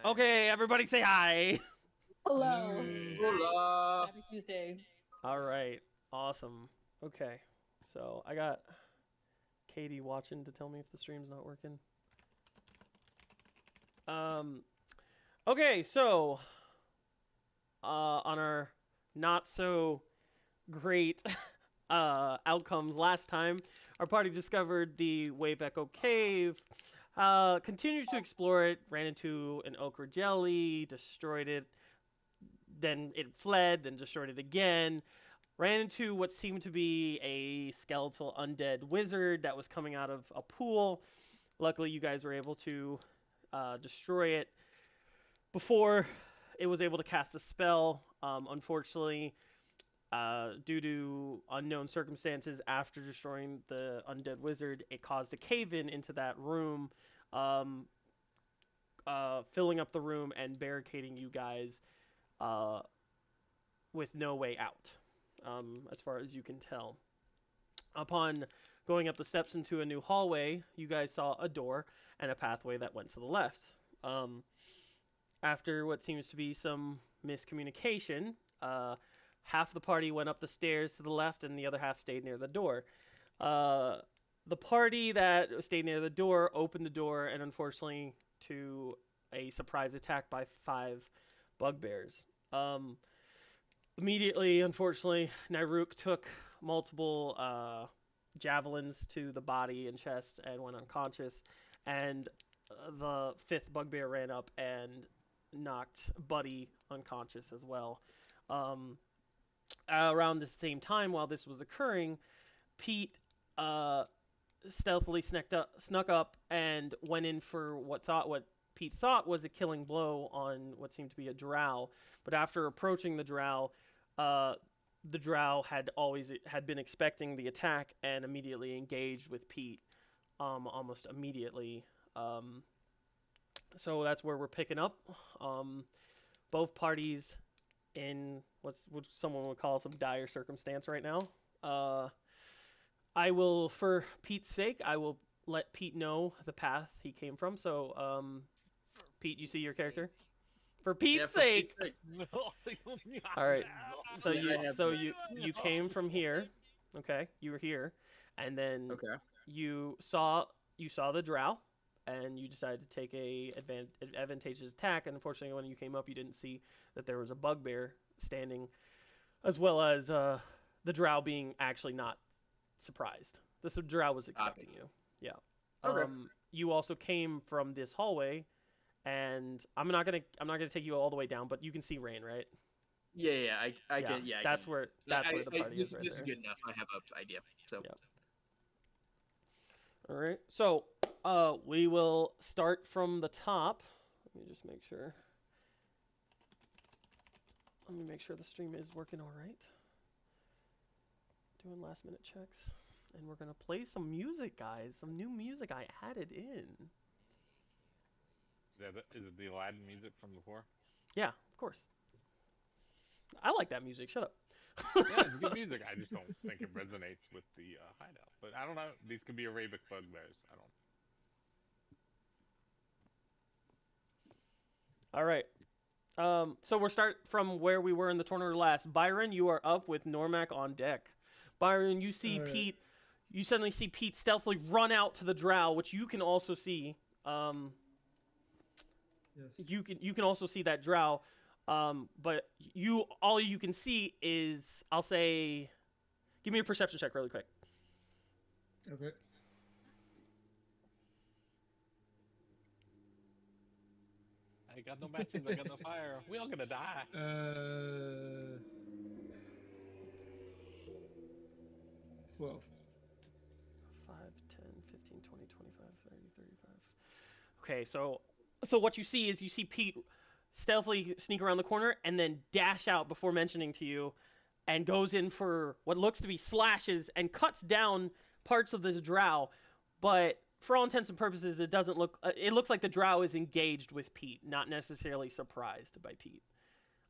Okay, everybody say hi. Hello. Hola. Happy Tuesday. All right, awesome. Okay, so I got Katie watching to tell me if the stream's not working. Um, okay, so on our not so great outcomes last time, our party discovered the Wave Echo Cave, continued to explore it, ran into an ochre jelly, destroyed it, then it fled, then destroyed it again, ran into what seemed to be a skeletal undead wizard that was coming out of a pool. Luckily, you guys were able to destroy it before it was able to cast a spell. Unfortunately, due to unknown circumstances, after destroying the undead wizard, it caused a cave-in into that room, um, filling up the room and barricading you guys uh, with no way out, as far as you can tell. Upon going up the steps into a new hallway, you guys saw a door and a pathway that went to the left. After what seems to be some miscommunication, half the party went up the stairs to the left and the other half stayed near the door. Uh, the party that stayed near the door opened the door, and unfortunately, to a surprise attack by 5 bugbears. Immediately, unfortunately, Nairuk took multiple javelins to the body and chest and went unconscious, and the 5th bugbear ran up and knocked Buddy unconscious as well. Around the same time, while this was occurring, Pete stealthily snuck up and went in for what Pete thought was a killing blow on what seemed to be a drow. But after approaching the drow had been expecting the attack and immediately engaged with Pete, almost immediately. So that's where we're picking up. Both parties in what someone would call some dire circumstance right now. I will, for Pete's sake, I will let Pete know the path he came from. So, Pete, you see your character? For Pete's sake. All right. So you came from here. Okay, you were here, and then Okay. you saw the drow, and you decided to take a advantageous attack. And unfortunately, when you came up, you didn't see that there was a bugbear standing, as well as the drow being actually not surprised. The drow was expecting you. Yeah. Okay. You also came from this hallway, and I'm not gonna take you all the way down, but you can see Rain, right? Yeah. I Yeah. can. Yeah. I That's can. where the party This is right this is there. good enough. I have an idea. So. Yeah. All right. So, we will start from the top. Let me just make sure. Let me make sure the stream is working all right. Doing last minute checks. And we're going to play some music, guys. Some new music I added in. Is it the Aladdin music from before? Yeah, of course. I like that music. Shut up. Yeah, it's good music. I just don't think it resonates with the hideout. But I don't know. These could be Arabic bugbears. I don't. All right. So we'll start from where we were in the tournament last. Byron, you are up with Normac on deck. Byron, you see All right. Pete. You suddenly see Pete stealthily run out to the drow, which you can also see. Yes. You can also see that drow. But all you can see is, I'll say, give me a perception check really quick. Okay. I got no matches. I got no fire. We all gonna die. 12. 5, 10, 15, 20, 25, 30, 35. Okay, so what you see is you see Pete stealthily sneak around the corner and then dash out before mentioning to you, and goes in for what looks to be slashes and cuts down parts of this drow, but for all intents and purposes, it doesn't look. It looks like the drow is engaged with Pete, not necessarily surprised by Pete.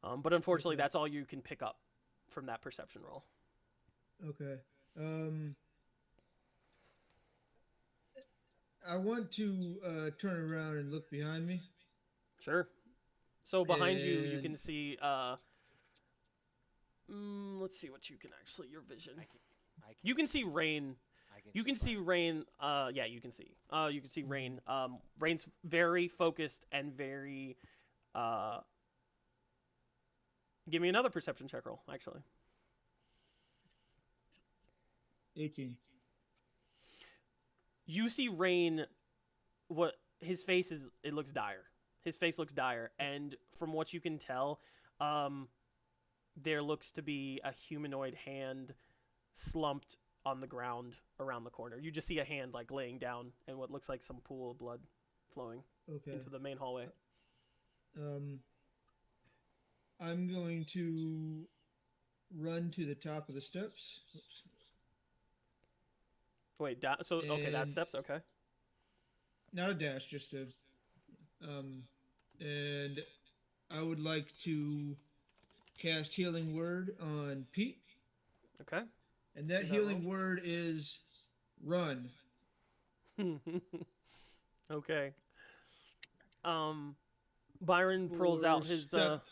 But unfortunately, Okay. that's all you can pick up from that perception roll. Okay. I want to turn around and look behind me. Sure. So behind you, you And- can see. Let's see what you can actually. Your vision. You can see Rain. You can see Rain. Yeah, you can see. You can see Rain. Rain's very focused and very. Give me another perception check roll, actually. 18. You see Rain. What his face is? It looks dire. His face looks dire, and from what you can tell, there looks to be a humanoid hand slumped on the ground around the corner. You just see a hand like laying down and what looks like some pool of blood flowing Okay. into the main hallway. I'm going to run to the top of the steps. Oops. Wait, so okay, that And- steps okay. Not a dash, just a. And I would like to cast Healing Word on Pete. Okay. And that See that healing word is run. Okay. Byron pulls out his step-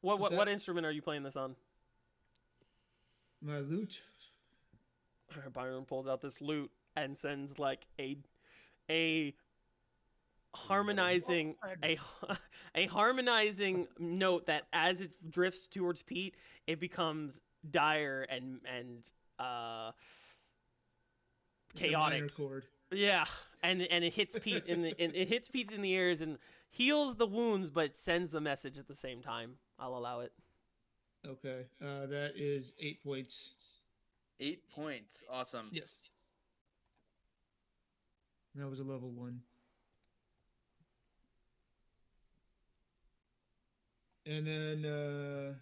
what What's what that? instrument are you playing this on? My lute. Byron pulls out this lute and sends like a harmonizing a harmonizing note that as it drifts towards Pete, it becomes dire and It's a minor chaotic. chord. Yeah, and it hits Pete it hits Pete in the ears and heals the wounds, but sends the message at the same time. I'll allow it. Okay. That is 8 points. 8 points. Awesome. Yes. That was a level 1. And then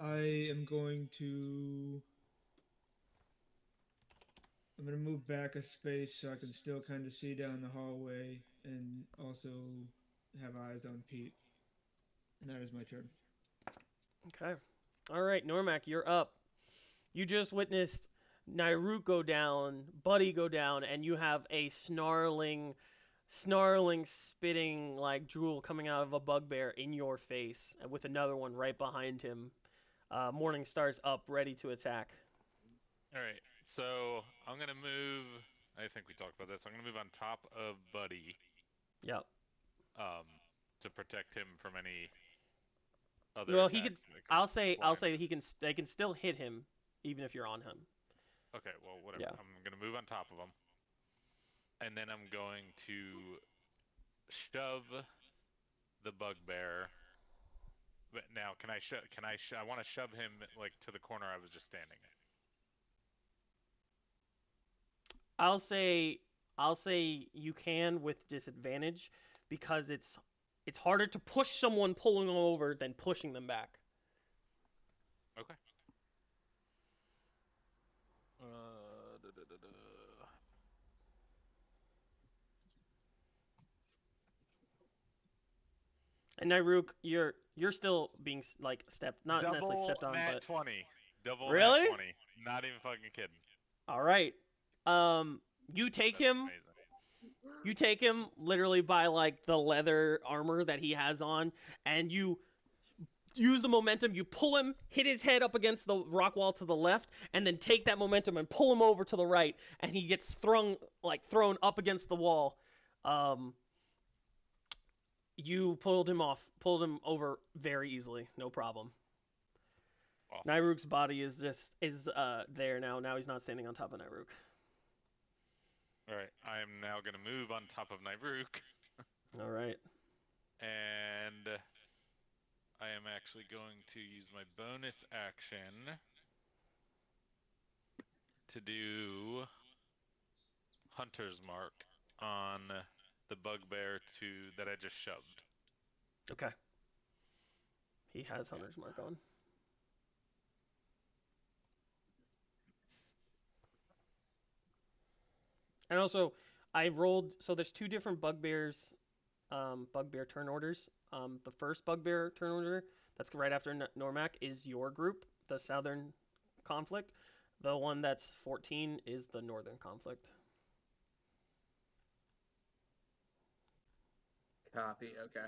I am going to. I'm going to move back a space so I can still kind of see down the hallway and also have eyes on Pete. And that is my turn. Okay. All right, Normac, you're up. You just witnessed Nairut go down, Buddy go down, and you have a snarling, spitting like drool coming out of a bugbear in your face, and with another one right behind him. Morning Star's up, ready to attack. All right, so I'm gonna move. I think we talked about this. I'm gonna move on top of Buddy, Yep. to protect him from any other Well, attacks. he could. that I'll come say flying. he can. They can still hit him, even if you're on him. Okay, well, whatever. Yeah. I'm gonna move on top of him, and then I'm going to shove the bugbear. But now, can I shove? I want to shove him like to the corner I was just standing in. I'll say you can with disadvantage because it's harder to push someone pulling them over than pushing them back. Okay. And Nairuk, you're still being like stepped, not necessarily Double stepped on, nat but 20. Double Really? nat 20. Not even fucking kidding. all right. You take That's him. amazing. You take him literally by like the leather armor that he has on, and you use the momentum. You pull him, hit his head up against the rock wall to the left, and then take that momentum and pull him over to the right, and he gets thrown up against the wall. You pulled him over very easily, no problem. Awesome. Nairuk's body is there now. Now he's not standing on top of Nairuk. Alright, I am now going to move on top of Nairuk, All right. and I am actually going to use my bonus action to do Hunter's Mark on the bugbear that I just shoved. Okay. He has Hunter's Mark on. And also, I rolled. So there's two different bugbears, bugbear turn orders. The first bugbear turn order, that's right after Normac, is your group, the Southern Conflict. The one that's 14 is the Northern Conflict. Copy. Okay.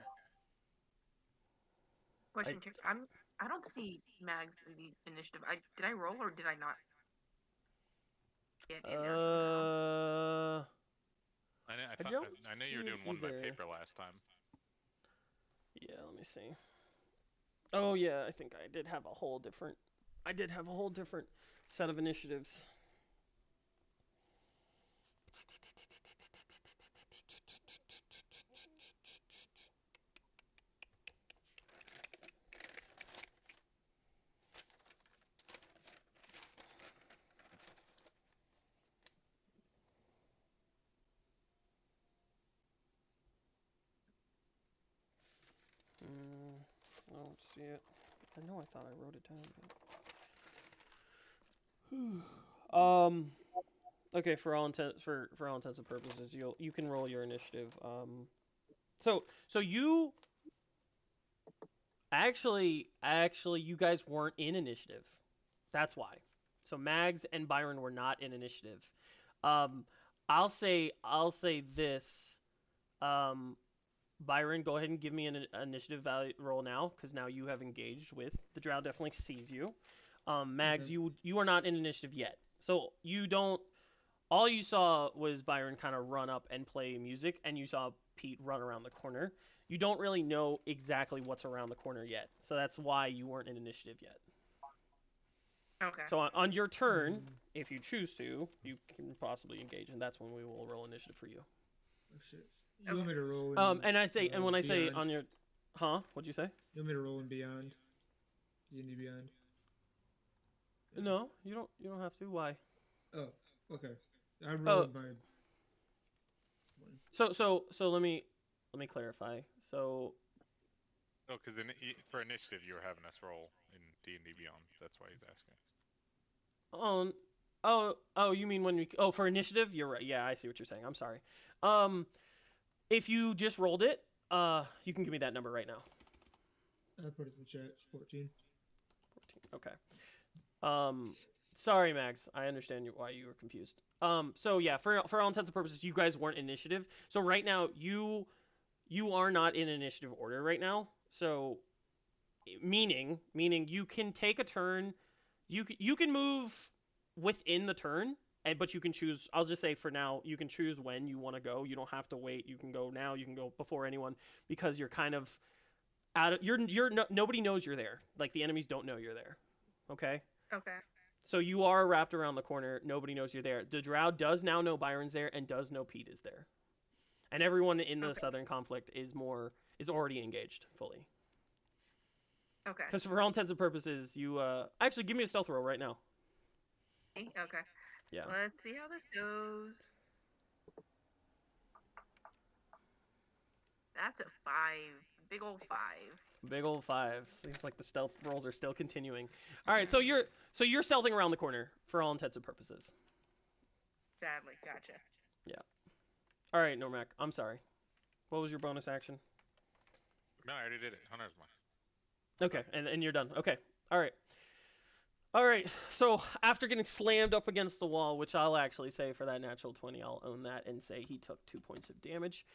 Question, Chick. I don't see Mags in the initiative. Did I roll or did I not get in there somehow? I know you were see it doing one by either. paper last time. Yeah, let me see. Oh yeah, I think I did have a whole different. I did have a whole different set of initiatives. I don't see it. I know I thought I wrote it down. But... Okay, for all intents and purposes, you can roll your initiative. So you actually you guys weren't in initiative. That's why. So Mags and Byron were not in initiative. Um, I'll say this. Byron, go ahead and give me an initiative value roll now, because now you have engaged with the drow. Definitely sees you. Mags, Okay. you are not in initiative yet, so you don't. All you saw was Byron kind of run up and play music, and you saw Pete run around the corner. You don't really know exactly what's around the corner yet, so that's why you weren't in initiative yet. Okay. So on your turn, if you choose to, you can possibly engage, and that's when we will roll initiative for you. Oh shit. You want me to roll in? And when I say Beyond? on your, what'd you say? You want me to roll in Beyond? D&D Beyond. No, you don't. You don't have to. Why? Oh, okay. I rolled my one. So let me clarify. So Oh, because for initiative, you were having us roll in D&D Beyond. That's why he's asking. oh, you mean when we? Oh, for initiative, you're right. Yeah, I see what you're saying. I'm sorry. If you just rolled it, you can give me that number right now. I put it in the chat. It's 14. 14. Okay. Sorry, Max. I understand why you were confused. So yeah, for all intents and purposes, you guys weren't initiative. So right now, you are not in initiative order right now. So meaning you can take a turn. You can move within the turn, but you can choose. I'll just say for now, you can choose when you want to go. You don't have to wait. You can go now. You can go before anyone, because you're kind of out of. Nobody knows you're there. Like, the enemies don't know you're there. Okay. Okay. So you are wrapped around the corner. Nobody knows you're there. The drow does now know Byron's there and does know Pete is there, and everyone in the Southern conflict is already engaged fully. Okay. Because for all intents and purposes, you actually give me a stealth roll right now. Okay. Yeah. Let's see how this goes. That's a 5. Big old 5. Big old 5. Seems like the stealth rolls are still continuing. All right, so you're stealthing around the corner for all intents and purposes. Sadly, gotcha. Yeah. All right, Normac. I'm sorry. What was your bonus action? No, I already did it. Hunter's mine. Okay, and you're done. Okay. All right. All right. So after getting slammed up against the wall, which I'll actually say for that natural 20, I'll own that and say he took 2 points of damage.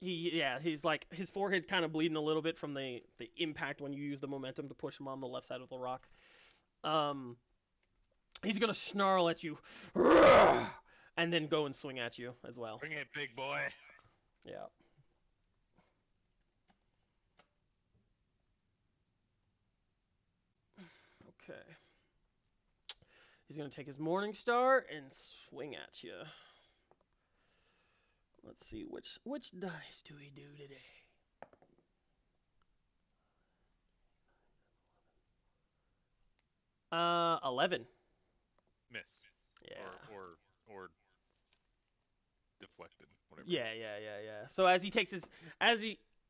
He's like, his forehead kind of bleeding a little bit from the impact when you use the momentum to push him on the left side of the rock. He's gonna snarl at you, and then go and swing at you as well. Bring it, big boy. Yeah. Okay. He's gonna take his Morning Star and swing at you. Let's see which dice do we do today. 11. Miss. Yeah. Or deflected, whatever. Yeah. So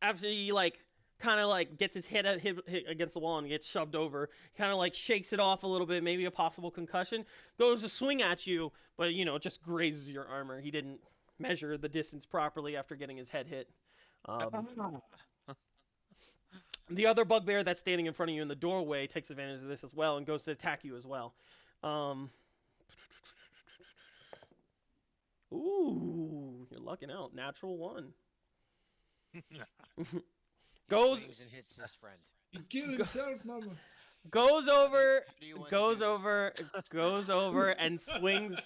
after he like kind of like gets his head hit against the wall and gets shoved over, kind of like shakes it off a little bit, maybe a possible concussion, goes to swing at you, but it just grazes your armor. He didn't measure the distance properly after getting his head hit. The other bugbear that's standing in front of you in the doorway takes advantage of this as well and goes to attack you as well. Ooh, you're lucking out. Natural 1. Goes swings and hits his friend. He killed himself, mama. goes How over, do you want to goes do this, over, guys? goes over and swings,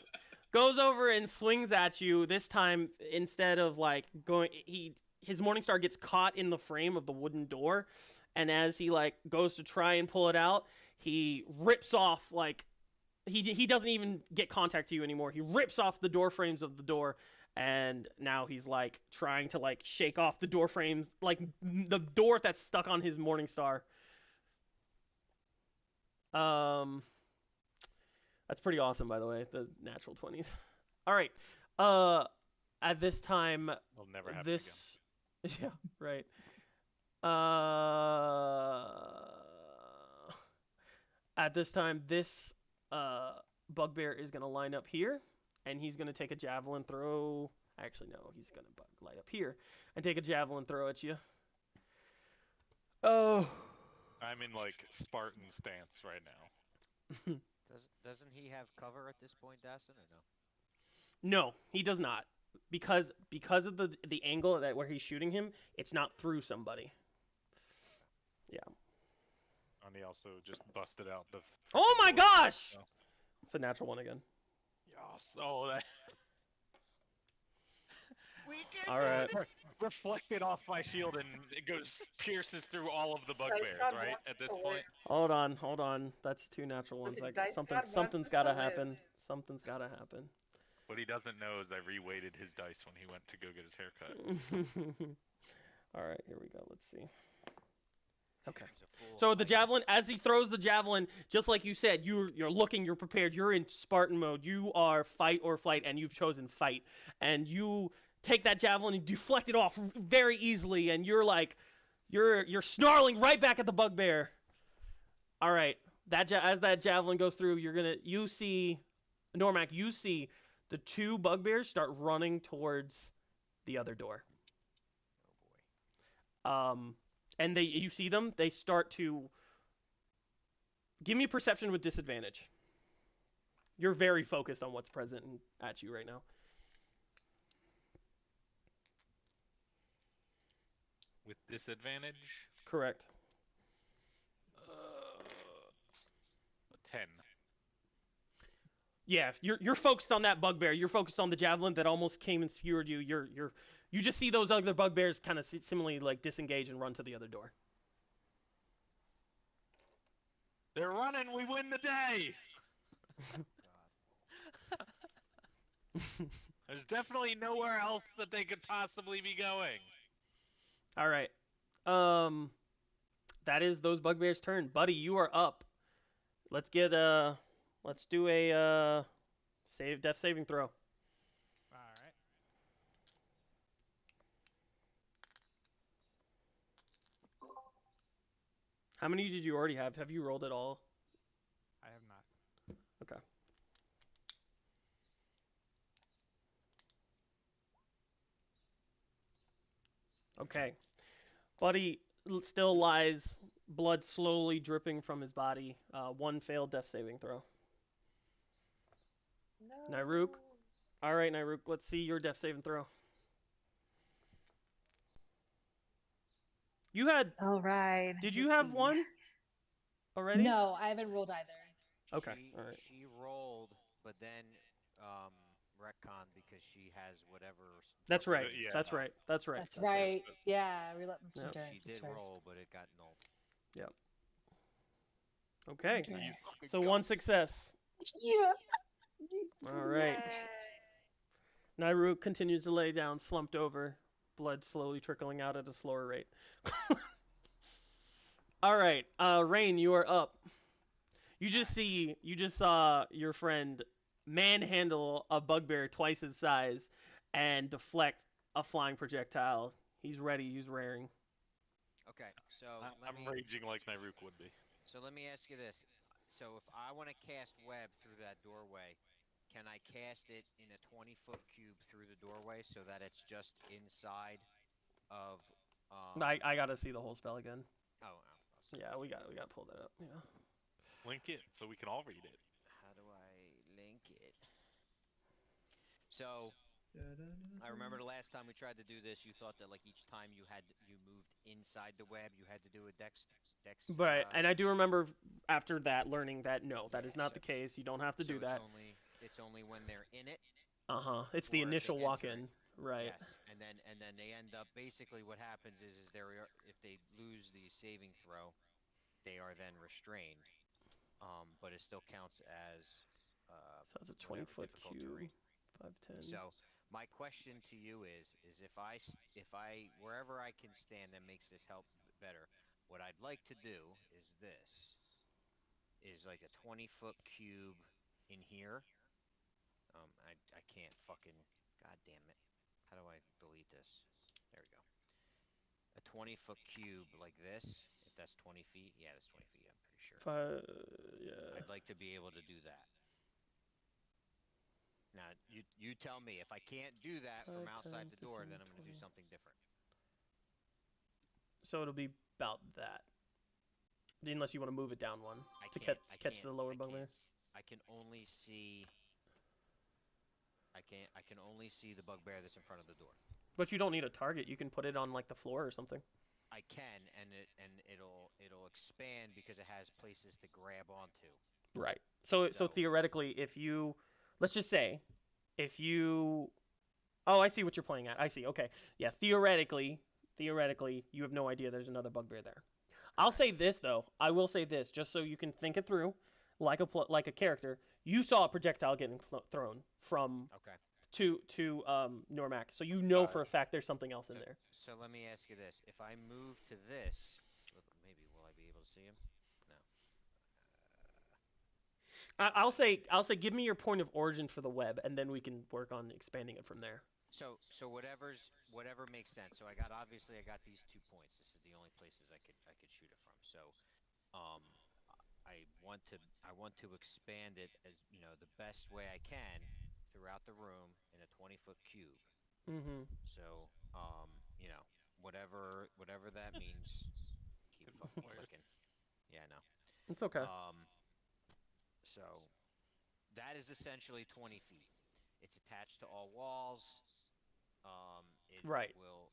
goes over and swings at you. This time, instead of like going, his Morningstar gets caught in the frame of the wooden door, and as he like goes to try and pull it out, he rips off like he doesn't even get contact to you anymore. He rips off the door frames of the door. And now he's like trying to like shake off the door frames, like the door that's stuck on his Morningstar. That's pretty awesome, by the way. The natural 20s. All right. Uh, at this time, Will never happen this, yeah, right. Uh, at this time, this bugbear is gonna line up here, and he's gonna take a javelin throw. Actually, no, he's gonna light up here and take a javelin throw at you. Oh. again. I'm in like Spartan stance right now. Doesn't he have cover at this point, Dastin, or no? No, he does not. Because of the angle that where he's shooting him, it's not through somebody. Yeah. And he also just busted out the. Oh my freaking door. gosh! So- It's a natural one again. Yes. Oh, that We can All right. reflected off my shield and it goes pierces through all of the bugbears, God right? wants At this to point. Hold on. That's two natural ones. Listen, Like Dice something God wants something's us gotta to live. happen. Something's gotta happen. What he doesn't know is I reweighted his dice when he went to go get his haircut. All right, here we go. Let's see. Okay. He's a fool. So the Like, javelin, as he throws the javelin, just like you said, you're looking, you're prepared, you're in Spartan mode. You are fight or flight, and you've chosen fight. And you take that javelin and deflect it off very easily, and you're like, you're snarling right back at the bugbear. All right, as that javelin goes through, you see, Normac, you see the two bugbears start running towards the other door. oh boy. And you see them, they start to give me perception with disadvantage. You're very focused on what's present at you right now. With disadvantage, Correct. 10. Yeah, you're focused on that bugbear. You're focused on the javelin that almost came and skewered you. You just see those other bugbears kind of similarly like disengage and run to the other door. They're running. We win the day. God. There's definitely nowhere else that they could possibly be going. All right. That is those bugbears' turn. Buddy, you are up. Let's do a death saving throw. Alright. How many did you already have? Have you rolled it all? I have not. Okay. Okay. Buddy still lies, blood slowly dripping from his body. One failed death saving throw. No. Nairuk? All right, Nairuk, let's see your death saving throw. You had. All right. Did you let's have see. one already? No, I haven't rolled either. Okay, all right. She rolled, but then retcon because she has whatever. That's right. Yeah. That's right. That's right. That's right. Yeah, relentless Yep. endurance. She That's did right. roll, but it got nulled. Okay. Okay. So one success. Yeah. All right. Nairuk continues to lay down, slumped over, blood slowly trickling out at a slower rate. All right, Rain, you are up. You just saw your friend manhandle a bugbear twice his size and deflect a flying projectile. He's ready. He's raring. Okay, so I'm raging like Nairuk would be. So let me ask you this: so if I want to cast web through that doorway, can I cast it in a 20-foot cube through the doorway so that it's just inside of? I gotta see the whole spell again. Oh, Yeah, we gotta pull that up. Yeah. Link it so we can all read it. How do I link it? So I remember the last time we tried to do this, you thought that like each time you moved inside the web, you had to do a dex. But and I do remember after that learning that no, that Yeah, is not so the case. You don't have to so do that. it's only when they're in it It's the or if they initial enter it. walk-in, right? Yes, and then they end up basically what happens is if they lose the saving throw, they are then restrained. But it still counts as So it's a whatever 20-foot difficult cube, terrain. 510. So my question to you is if I wherever I can stand that makes this help better, what I'd like to do is this is like a 20-foot cube in here. I can't fucking god damn it. How do I delete this? There we go. A 20-foot cube like this, if that's 20 feet. Yeah, that's 20 feet, I'm pretty sure. Yeah. I'd like to be able to do that. Now, you tell me. If I can't do that 5, from outside 10, the door, 15, then I'm going to do 20. something different. So it'll be about that. Unless you want to move it down one I to can't. catch the lower bugbear. I can only see. I can only see the bugbear that's in front of the door. But you don't need a target. You can put it on like the floor or something. I can, and it'll expand because it has places to grab onto. Right. So theoretically, if you, let's just say, if you, oh, I see what you're playing at. I see. Okay. Yeah. Theoretically, you have no idea there's another bugbear there. I'll say this though. I will say this just so you can think it through, like a character. You saw a projectile getting thrown from to Normac, so you know for a fact there's something else in there. So let me ask you this: if I move to this, maybe will I be able to see him? No. I'll say give me your point of origin for the web, and then we can work on expanding it from there. So whatever makes sense. So obviously I got these 2 points. This is the only places I could shoot it from. So I want to expand it as the best way I can throughout the room in a 20-foot cube. Mm-hmm. So whatever that means. Keep fucking clicking. Yeah, I know. It's okay. So that is essentially 20 feet. It's attached to all walls. It will,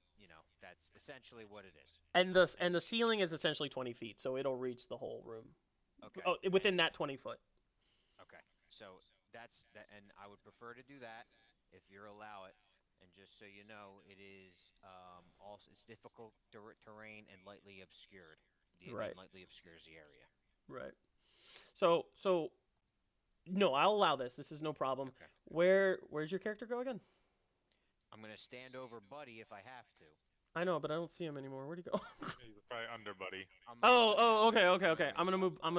that's essentially what it is. And the ceiling is essentially 20 feet, so it'll reach the whole room. Okay. Oh, within that 20 foot. Okay. So that's that, and I would prefer to do that if you allow it. And just so you know, it is also it's difficult terrain and lightly obscured. The event lightly obscures the area. Right. So no, I'll allow this. This is no problem. Okay. Where's your character go again? I'm gonna stand over Buddy if I have to. I know, but I don't see him anymore. Where'd he go? He's probably under Buddy. Okay. I'm gonna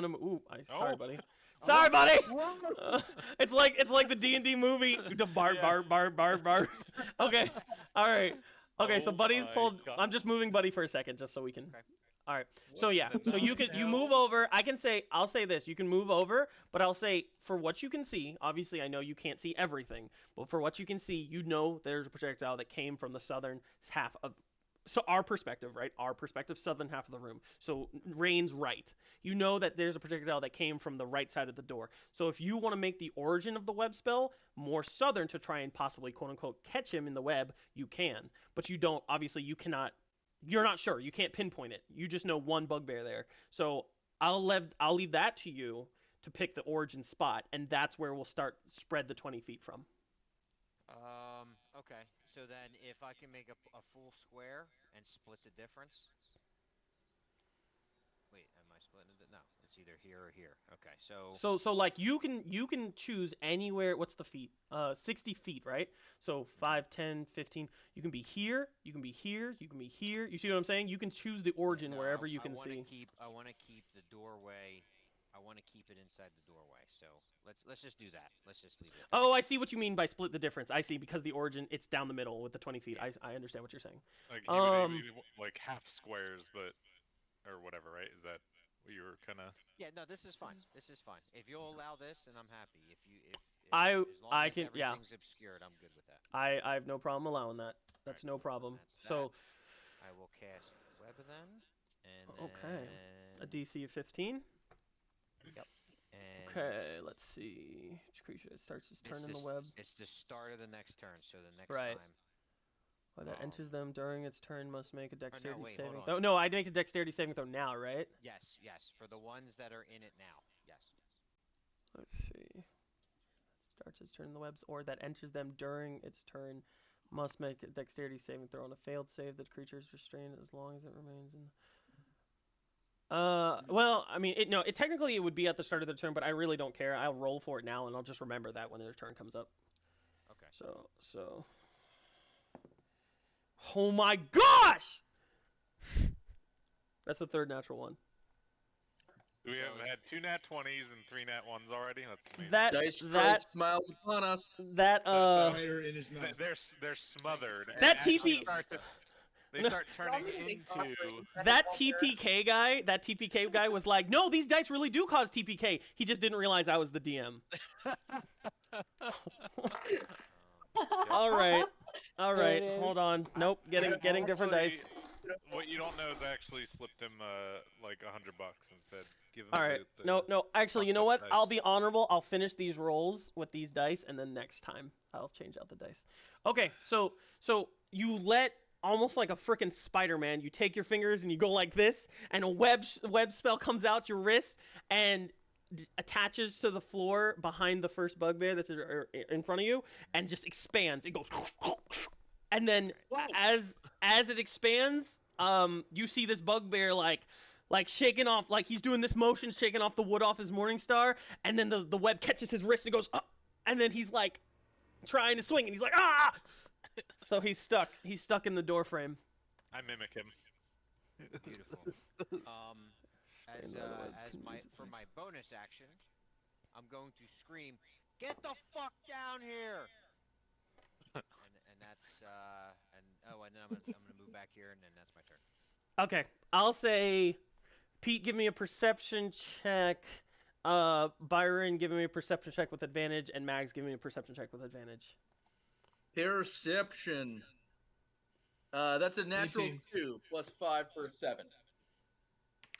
move. Ooh, sorry, buddy. Oh. Sorry, buddy. It's like the D&D movie. The bar. Okay. All right. Okay, so Buddy's pulled. God. I'm just moving Buddy for a second, just so we can. Okay. All right. So yeah. So you move over. I'll say this. You can move over, but I'll say for what you can see. Obviously, I know you can't see everything, but for what you can see, there's a projectile that came from the southern half of. So our perspective, right? Our perspective, southern half of the room. So Rain's right. You know that there's a projectile that came from the right side of the door. So if you want to make the origin of the web spell more southern to try and possibly quote unquote catch him in the web, you can. But you don't. Obviously, you cannot. You're not sure. You can't pinpoint it. You just know one bugbear there. So I'll leave that to you to pick the origin spot, and that's where we'll spread the 20 feet from. Okay. So then if I can make a full square and split the difference. Wait, am I splitting it? No, it's either here or here. Okay, so like you can choose anywhere. What's the feet? 60 feet, right? So 5, 10, 15. You can be here. You can be here. You can be here. You see what I'm saying? You can choose the origin wherever you can see. I want to keep the doorway. I want to keep it inside the doorway. So let's just do that. Let's just leave it. Oh, I see what you mean by split the difference. I see, because the origin, it's down the middle with the 20 feet. Yeah. I understand what you're saying. Like like half squares, but or whatever, right? Is that what you were kind of? Yeah, no, this is fine. This is fine. If you'll allow this, and I'm happy. If as long I as can everything's obscured, I'm good with that. I have no problem allowing that. That's no problem. So I will cast web then, and okay, then... a DC of 15. Yep. And Okay, let's see. Each creature that starts its turn in the web. It's the start of the next turn, so the next Right. time. Or that enters them during its turn must make a dexterity wait, saving hold throw. on. No, I'd make a dexterity saving throw now, right? Yes, for the ones that are in it now. Yes. Let's see. Starts its turn in the webs, or that enters them during its turn must make a dexterity saving throw. On a failed save, the creature is restrained as long as it remains in. Well, I mean, it technically it would be at the start of the turn, but I really don't care. I'll roll for it now, and I'll just remember that when their turn comes up. Okay. So. Oh my gosh! That's the third natural one. We have had 2 nat 20s and 3 nat 1s already. That's amazing. Dice Christ smiles upon us. Spider in his mouth. They're smothered. and That actually TP They start turning into. That TPK guy was like, no, these dice really do cause TPK. He just didn't realize I was the DM. All right, hold on. Nope, getting different dice. What you don't know is I actually slipped him like $100 and said, "Give him." All right, the no. Actually, you know what? dice. I'll be honorable. I'll finish these rolls with these dice, and then next time I'll change out the dice. Okay, so you let almost like a frickin' Spider-Man. You take your fingers and you go like this, and a web spell comes out your wrist and attaches to the floor behind the first bugbear that's in front of you, and just expands. It goes, and then as it expands, you see this bugbear like shaking off, like he's doing this motion, shaking off the wood off his morning star, and then the web catches his wrist and goes up, and then he's like trying to swing, and he's like ah. So he's stuck. He's stuck in the door frame. I mimic him. Beautiful. For my bonus action, I'm going to scream, "Get the fuck down here!" and that's and then I'm gonna move back here, and then that's my turn. Okay, I'll say, Pete, give me a perception check. Byron, give me a perception check with advantage, and Mags, give me a perception check with advantage. Perception. That's a natural 18. 2 plus 5 for a 7.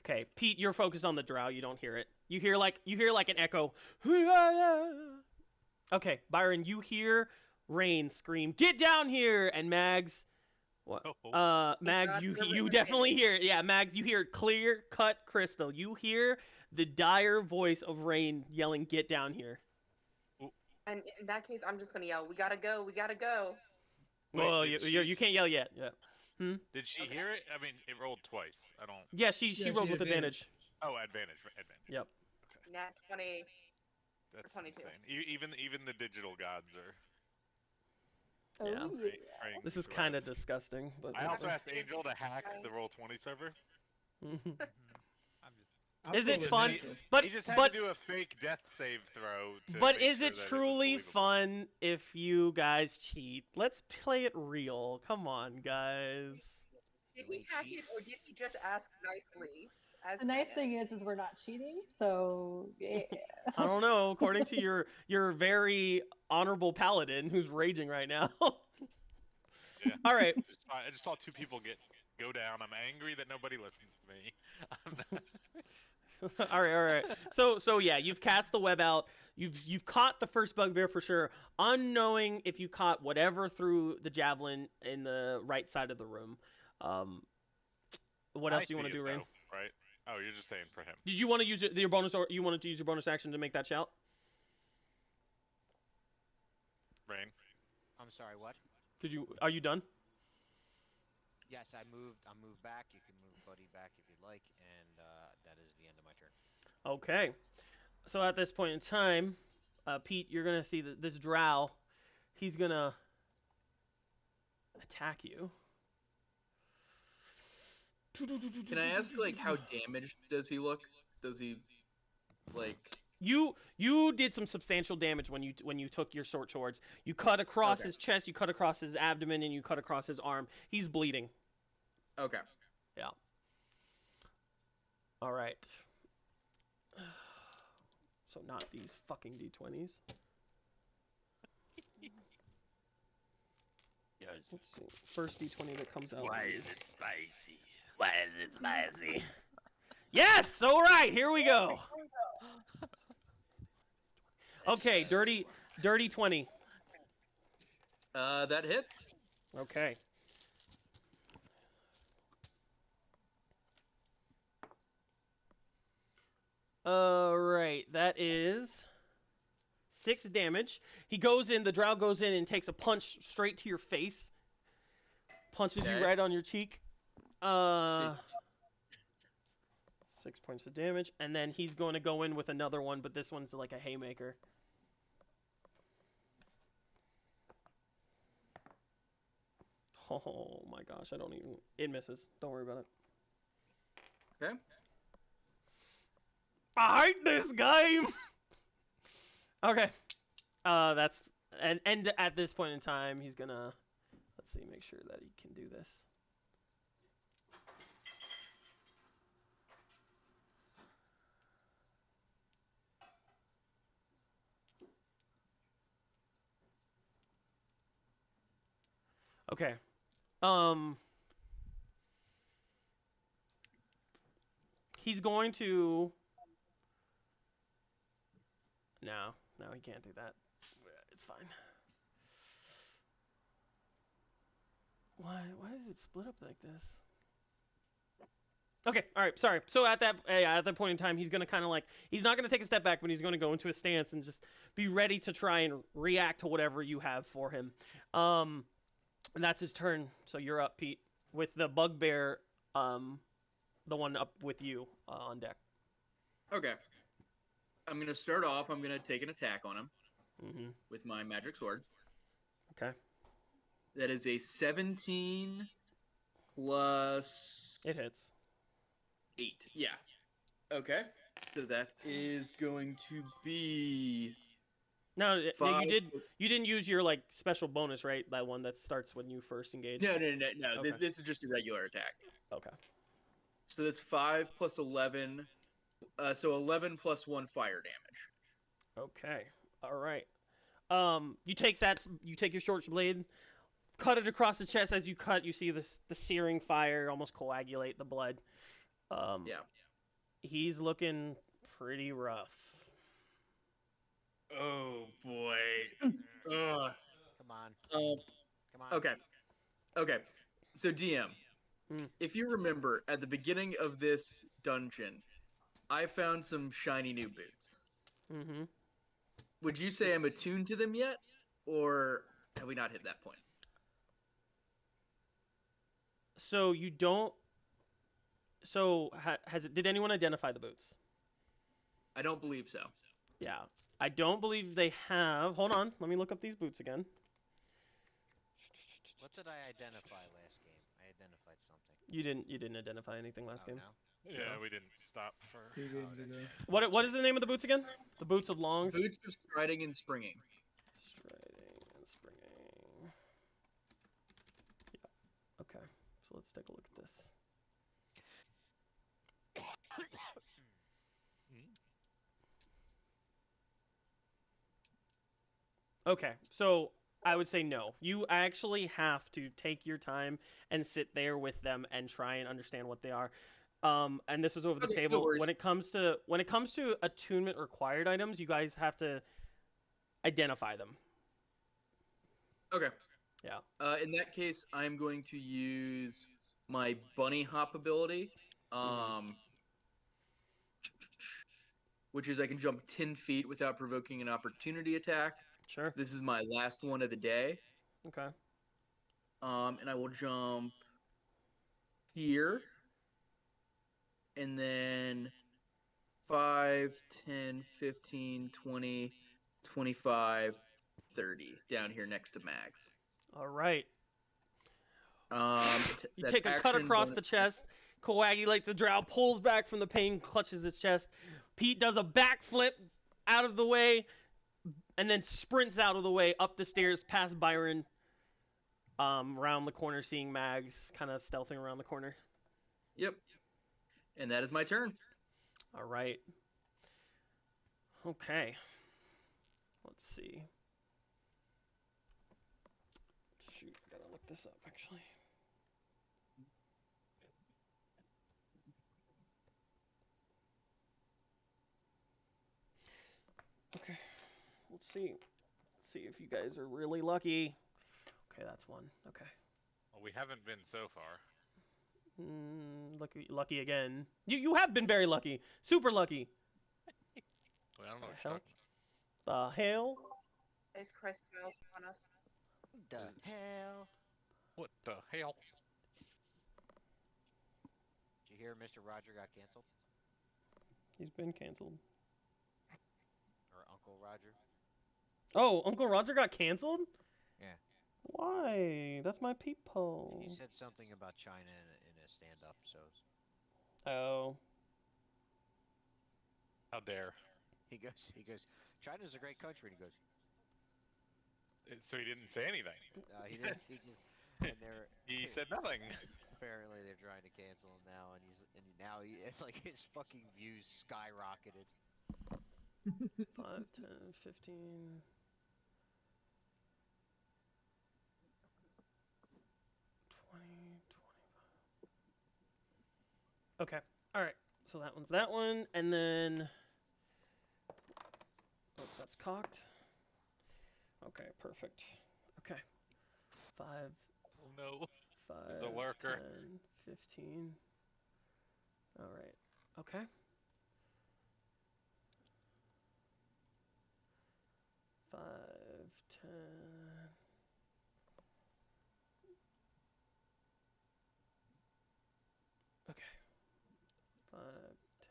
Okay, Pete, you're focused on the drow. You don't hear it. You hear like an echo. Okay, Byron, you hear Rain scream, "Get down here!" And Mags, what? Mags, you definitely hear it. Yeah, Mags, you hear clear cut crystal. You hear the dire voice of Rain yelling, "Get down here!" And in that case, I'm just gonna yell, "We gotta go! We gotta go!" Well, you can't yell yet. Yeah. Did she hear it? I mean, it rolled twice. I don't. Yeah, she rolled with advantage. Oh, advantage. Yep. Okay. Nat 20. That's 22. insane. Even the digital gods are. Yeah. Praying This is to kind rise. of disgusting, but. I also asked Angel to hack the Roll20 server. I'm Is it with fun? natural. But He just had to do a fake death save throw. But make is sure it that truly was believable. fun if you guys cheat? Let's play it real. Come on, guys. Did he hack it or did he just ask nicely? The nice thing is we're not cheating, so yeah. I don't know. According to your very honorable paladin who's raging right now. Yeah. All right. I just saw 2 people go down. I'm angry that nobody listens to me. all right. So yeah, you've cast the web out. You've caught the first bugbear for sure, unknowing if you caught whatever through the javelin in the right side of the room. What else do you want to do, Rain? Right? Oh, you're just saying for him. Did you want to use your bonus, or you wanted to use your bonus action to make that shout? Rain. I'm sorry, what? Are you done? Yes, I moved back. You can move Buddy back if you'd like, and that is the end of my turn. Okay. So at this point in time, Pete, you're gonna see that this drow, he's gonna attack you. Can I ask, like, how damaged does he look? Does he, like... You did some substantial damage when you took your short swords. You cut across his chest, you cut across his abdomen, and you cut across his arm. He's bleeding. Okay. Yeah. All right. So not these fucking D20s. Let's see. First D20 that comes out. Why is it spicy? Why is it spicy? Yes! All right, here we go. Okay, dirty 20. That hits. Okay. Alright, that is 6 damage. He goes in, the drow goes in and takes a punch straight to your face. Punches you Okay. right on your cheek. 6 points of damage. And then he's going to go in with another one, but this one's like a haymaker. Oh my gosh, I don't even... It misses. Don't worry about it. Okay. I hate this game! Okay. That's... And at this point in time, he's gonna... Let's see, make sure that he can do this. Okay. He's going to... No, he can't do that. It's fine. Why does it split up like this? Okay, all right, sorry. So at that point in time, he's gonna kind of like he's not gonna take a step back, but he's gonna go into a stance and just be ready to try and react to whatever you have for him. And that's his turn. So you're up, Pete, with the bugbear, the one up with you on deck. Okay. I'm gonna start off. I'm gonna take an attack on him with my magic sword. Okay. That is a 17 plus... It hits. 8. Yeah. Okay. So that is going to be... No, five. You didn't use your like special bonus, right? That one that starts when you first engage. No. Okay. This is just a regular attack. Okay. So that's 5 plus 11. So 11 plus 1 fire damage. Okay. All right. You take your short blade, cut it across the chest. As you cut, you see the searing fire almost coagulate the blood. Yeah. He's looking pretty rough. Oh boy. Come on. Come on. Okay. So DM, Hmm. if you remember at the beginning of this dungeon, I found some shiny new boots. Mm-hmm. Would you say I'm attuned to them yet, or have we not hit that point? So you don't. So did anyone identify the boots? I don't believe so. Yeah. I don't believe they have. Hold on. Let me look up these boots again. What did I identify last game? I identified something. You didn't identify anything last game. No? Yeah, we didn't stop for. 2 games ago. What is the name of the boots again? The boots of longs. Boots of striding and springing. Striding and springing. Yeah. Okay. So let's take a look at this. Okay, so I would say no. You actually have to take your time and sit there with them and try and understand what they are. And this is over the Okay, no table. worries. When it comes to attunement required items, you guys have to identify them. Okay. Yeah. In that case, I'm going to use my bunny hop ability, which is I can jump 10 feet without provoking an opportunity attack. Sure. This is my last one of the day. Okay. And I will jump here, and then 5, 10, 15, 20, 25, 30 down here next to Max. All right. You That's take a cut action, across bonus the chest, coagulate the drow, pulls back from the pain, clutches his chest. Pete does a backflip out of the way, and then sprints out of the way, up the stairs, past Byron, round the corner, seeing Mags kind of stealthing around the corner. Yep. And that is my turn. All right. Okay. Let's see. Shoot, I gotta look this up, actually. Okay. see. Let's see if you guys are really lucky. Okay, that's one. Okay. Well, we haven't been so far. Lucky again. You have been very lucky. Super lucky. Wait, I don't know The what hell? you're talking about. The hell? Is Christ smiles upon us? The hell? What the hell? Did you hear Mr. Roger got canceled? He's been canceled. Or Uncle Roger? Oh, Uncle Roger got canceled? Yeah. Why? That's my He peephole. said something about China in a stand-up, so Oh. How dare? he goes, China's a great country, and he goes, So he didn't say anything. he didn't, he just, and they're, He said nothing. apparently they're trying to cancel him now, and now it's like his fucking views skyrocketed. 5, 10, 15. 20, 25. Okay. Alright. So that one's that one. And then. Oh, that's cocked. Okay, perfect. Okay. 5, Oh no. 5, The lurker. 10, 15. Alright. Okay. 5, 10. Okay. 5,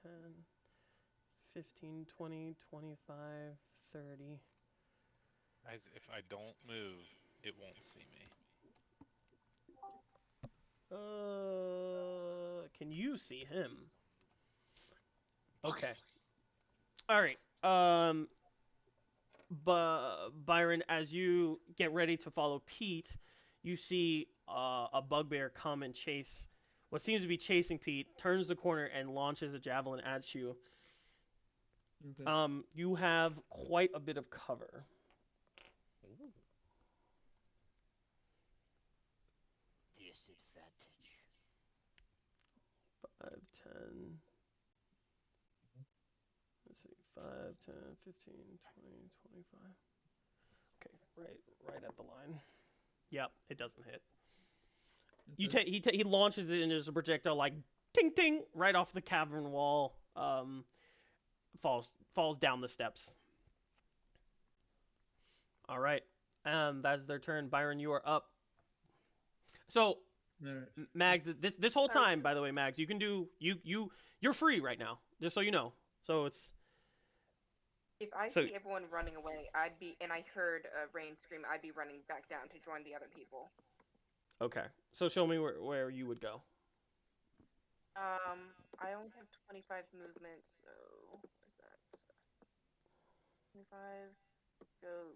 10, 15, 20, 25, 30. Guys, if I don't move, it won't see me. Can you see him? Okay. All right. Byron, as you get ready to follow Pete, you see a bugbear come and chase what seems to be chasing Pete, turns the corner and launches a javelin at you. Okay. You have quite a bit of cover. Disadvantage. 5, 10. Let's see. 5, 10, 15, 20, 25. Okay, right at the line. Yep, it doesn't hit. You Okay. he launches it and there's a projectile like ting ting right off the cavern wall. Falls down the steps. All right, that's their turn. Byron, you are up. So, Alright. Mags, this whole Sorry, time, by the way, Mags, you can do you're free right now, just so you know. So it's If I so see everyone running away, and I heard Rain scream, I'd be running back down to join the other people. okay. So show me where you would go. I only have 25 movement, so what is that? 25, go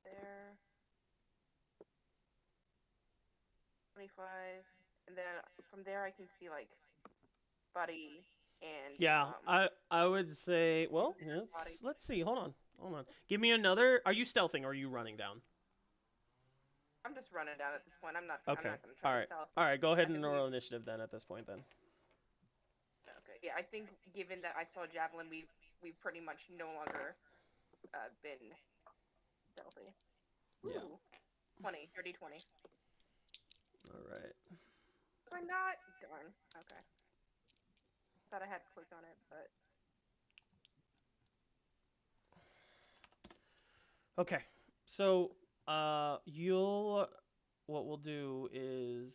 there. 25, and then from there I can see like Buddy and Yeah, I would say well, Body. let's see. Hold on. Give me another. Are you stealthing or are you running down? I'm just running down at this point. I'm not Okay. gonna try to stealth. All right. Go ahead I and think roll initiative then. At this point, then. Okay. Yeah, I think given that I saw Javelin, we've pretty much no longer been stealthy. Yeah. Ooh, 20, dirty 20. All right. Was I not? Darn. Okay. Thought I had clicked on it, but Okay. So, you'll. What we'll do is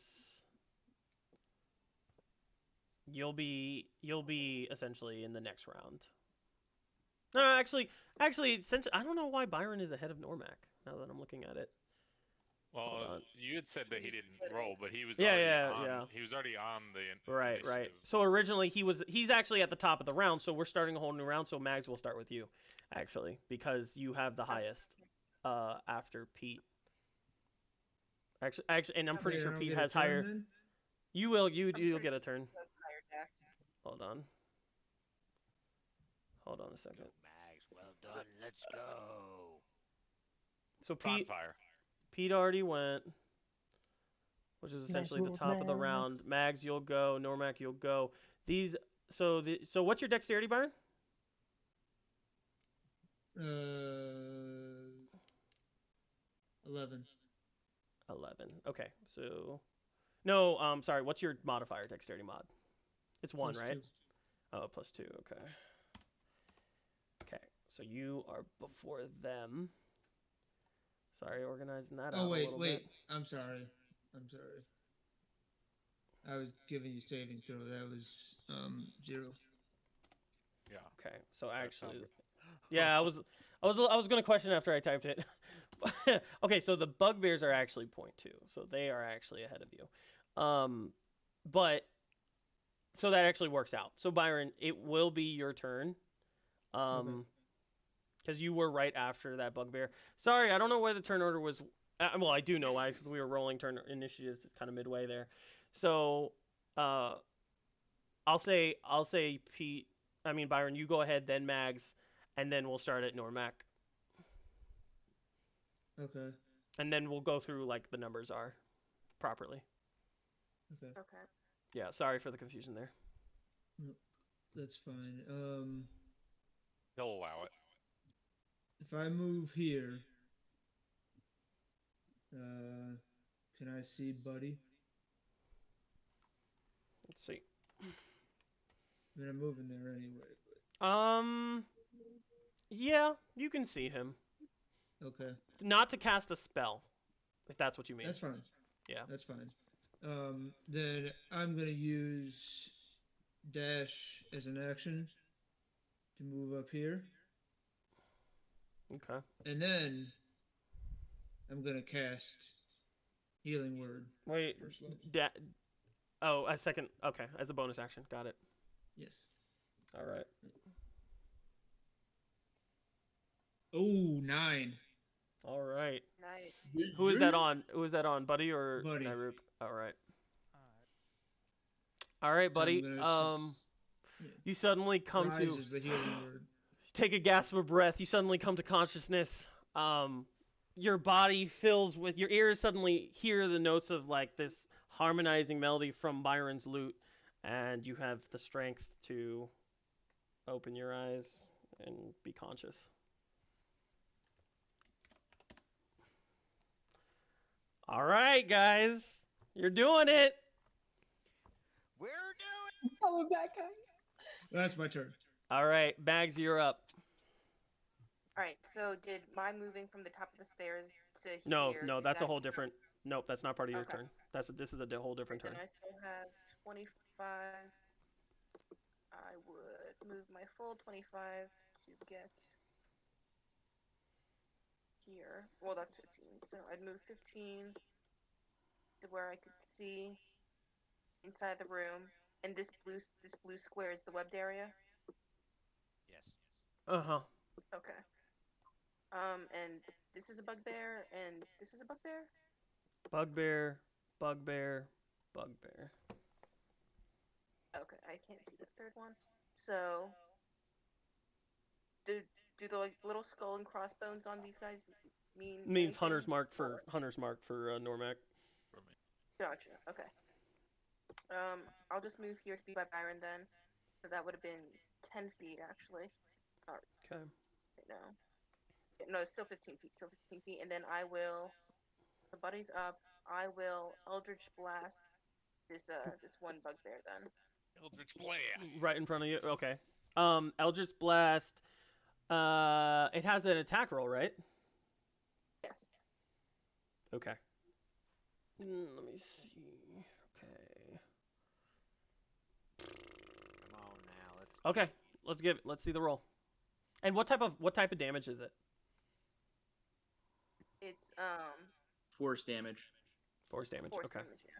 you'll be essentially in the next round. No, actually, since I don't know why Byron is ahead of Normac now that I'm looking at it. Hold Well, on. you had said that he didn't roll, but he was Yeah, already yeah, on. yeah. He was already on the Right. initiative. So originally he's actually at the top of the round, so we're starting a whole new round. So Mags will start with you, actually, because you have the highest after Pete. Actually, and I'm pretty Wait, sure I don't Pete get a has turn higher. then? You will. I'm You'll pretty get a sure turn. it says higher dex. Hold on. Hold on a second. Go, Mags. Well done. Let's go. So Bonfire. Pete already went, which is Nice essentially the rules, top of the round. Mags. Mags, you'll go. Normac, you'll go. So what's your dexterity, Byron? 11. 11. Okay, so no, sorry. What's your modifier, dexterity mod? It's 1, Plus right? 2. Oh, plus 2. Okay. Okay, so you are before them. Sorry, organizing that Oh, out a wait, little wait. bit. I'm sorry. I'm sorry. I was giving you saving throw. That was 0. Yeah. Okay, so That actually, sounded- yeah, I was gonna question after I typed it. Okay, so the bugbears are actually 0.2, so they are actually ahead of you. But so that actually works out. So Byron, it will be your turn. Okay. Because you were right after that bugbear. Sorry, I don't know why the turn order was. Well, I do know why, because we were rolling turn initiatives kind of midway there. So, I'll say Pete. I mean Byron, you go ahead, then Mags, and then we'll start at Normac, Okay. and then we'll go through like the numbers are properly. Okay. Okay. Yeah, sorry for the confusion there. That's fine. He'll allow it. If I move here, can I see Buddy? Let's see. I mean, I'm moving there anyway, Yeah, you can see him. but okay. Not to cast a spell, if that's what you mean. That's fine. Yeah. That's fine. Then I'm gonna use dash as an action to move up here, Okay. and then I'm gonna cast Healing Word. Wait. First level. Oh, a second. Okay, as a bonus action. Got it. Yes. All right. Oh, 9. All right. Nice. Who is that on? Who is that on, Buddy or Buddy. Nairuk? All right. Alright. All right, Buddy. I'm gonna You suddenly come Rise to is the healing word. take a gasp of breath. You suddenly come to consciousness. Your body fills with your ears suddenly hear the notes of like this harmonizing melody from Byron's lute, and you have the strength to open your eyes and be conscious. All right, guys, you're doing it. We're doing. Coming back, guys. That's my turn. All right, Bags, you're up. All right. So did my moving from the top of the stairs to No, here? no, did that's a that whole count? different. Nope, that's not part of your Okay. turn. This is a whole different Then turn. I still have 25. I would move my full 25 to get here. Well, that's 15. So I'd move 15 to where I could see inside the room. And this blue square is the webbed area. Yes. Uh huh. Okay. And this is a bugbear, and this is a bugbear. Bugbear, bugbear, bugbear. Okay, I can't see the third one. So do the like little skull and crossbones on these guys mean Means anything? Hunter's mark for Normac. For me. Gotcha. Okay. I'll just move here to be by Byron then. So that would have been 10 feet actually. Okay. Right now. No, it's still 15 feet. Still 15 feet, and then I will. The buddy's up. I will Eldritch Blast this one bugbear then. Eldritch Blast. Right in front of you. Okay. Eldritch Blast. It has an attack roll, right? Yes. Okay. Let me see. Okay. Come on now. Let's. Okay. Let's see the roll. And what type of damage is it? It's Force damage. Force damage. force Okay. damage. Yeah.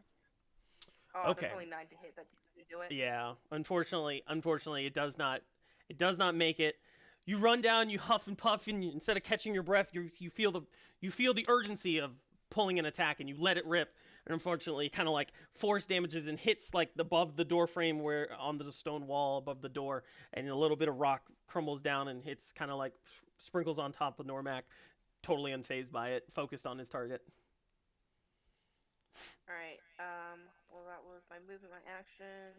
Oh, Okay. that's only 9 to hit. That's easy to do it. Yeah. Unfortunately, it does not. It does not make it. You run down, you huff and puff, and instead of catching your breath, you feel the urgency of pulling an attack, and you let it rip. And unfortunately, kind of like force damages and hits like above the door frame, where on the stone wall above the door, and a little bit of rock crumbles down and hits, kind of like sprinkles on top of Normac, totally unfazed by it, focused on his target. All right. Well, that was my movement, my action.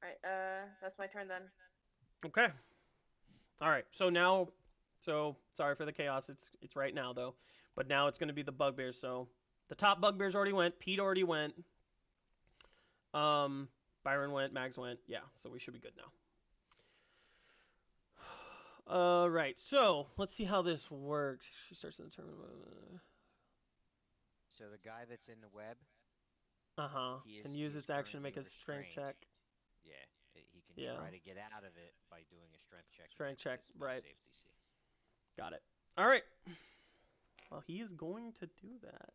All Alright, that's my turn then. Okay. All right. So sorry for the chaos. It's right now though, but now it's going to be the bugbears. So the top bugbears already went. Pete already went. Byron went. Mags went. Yeah. So we should be good now. Right. So let's see how this works. She starts to determine. So the guy that's in the web, Can use its action to make a strength check. Yeah, he can Yeah. try to get out of it by doing a strength check. Strength check, against his spell right. save DC. Got it. All right. Well, he is going to do that.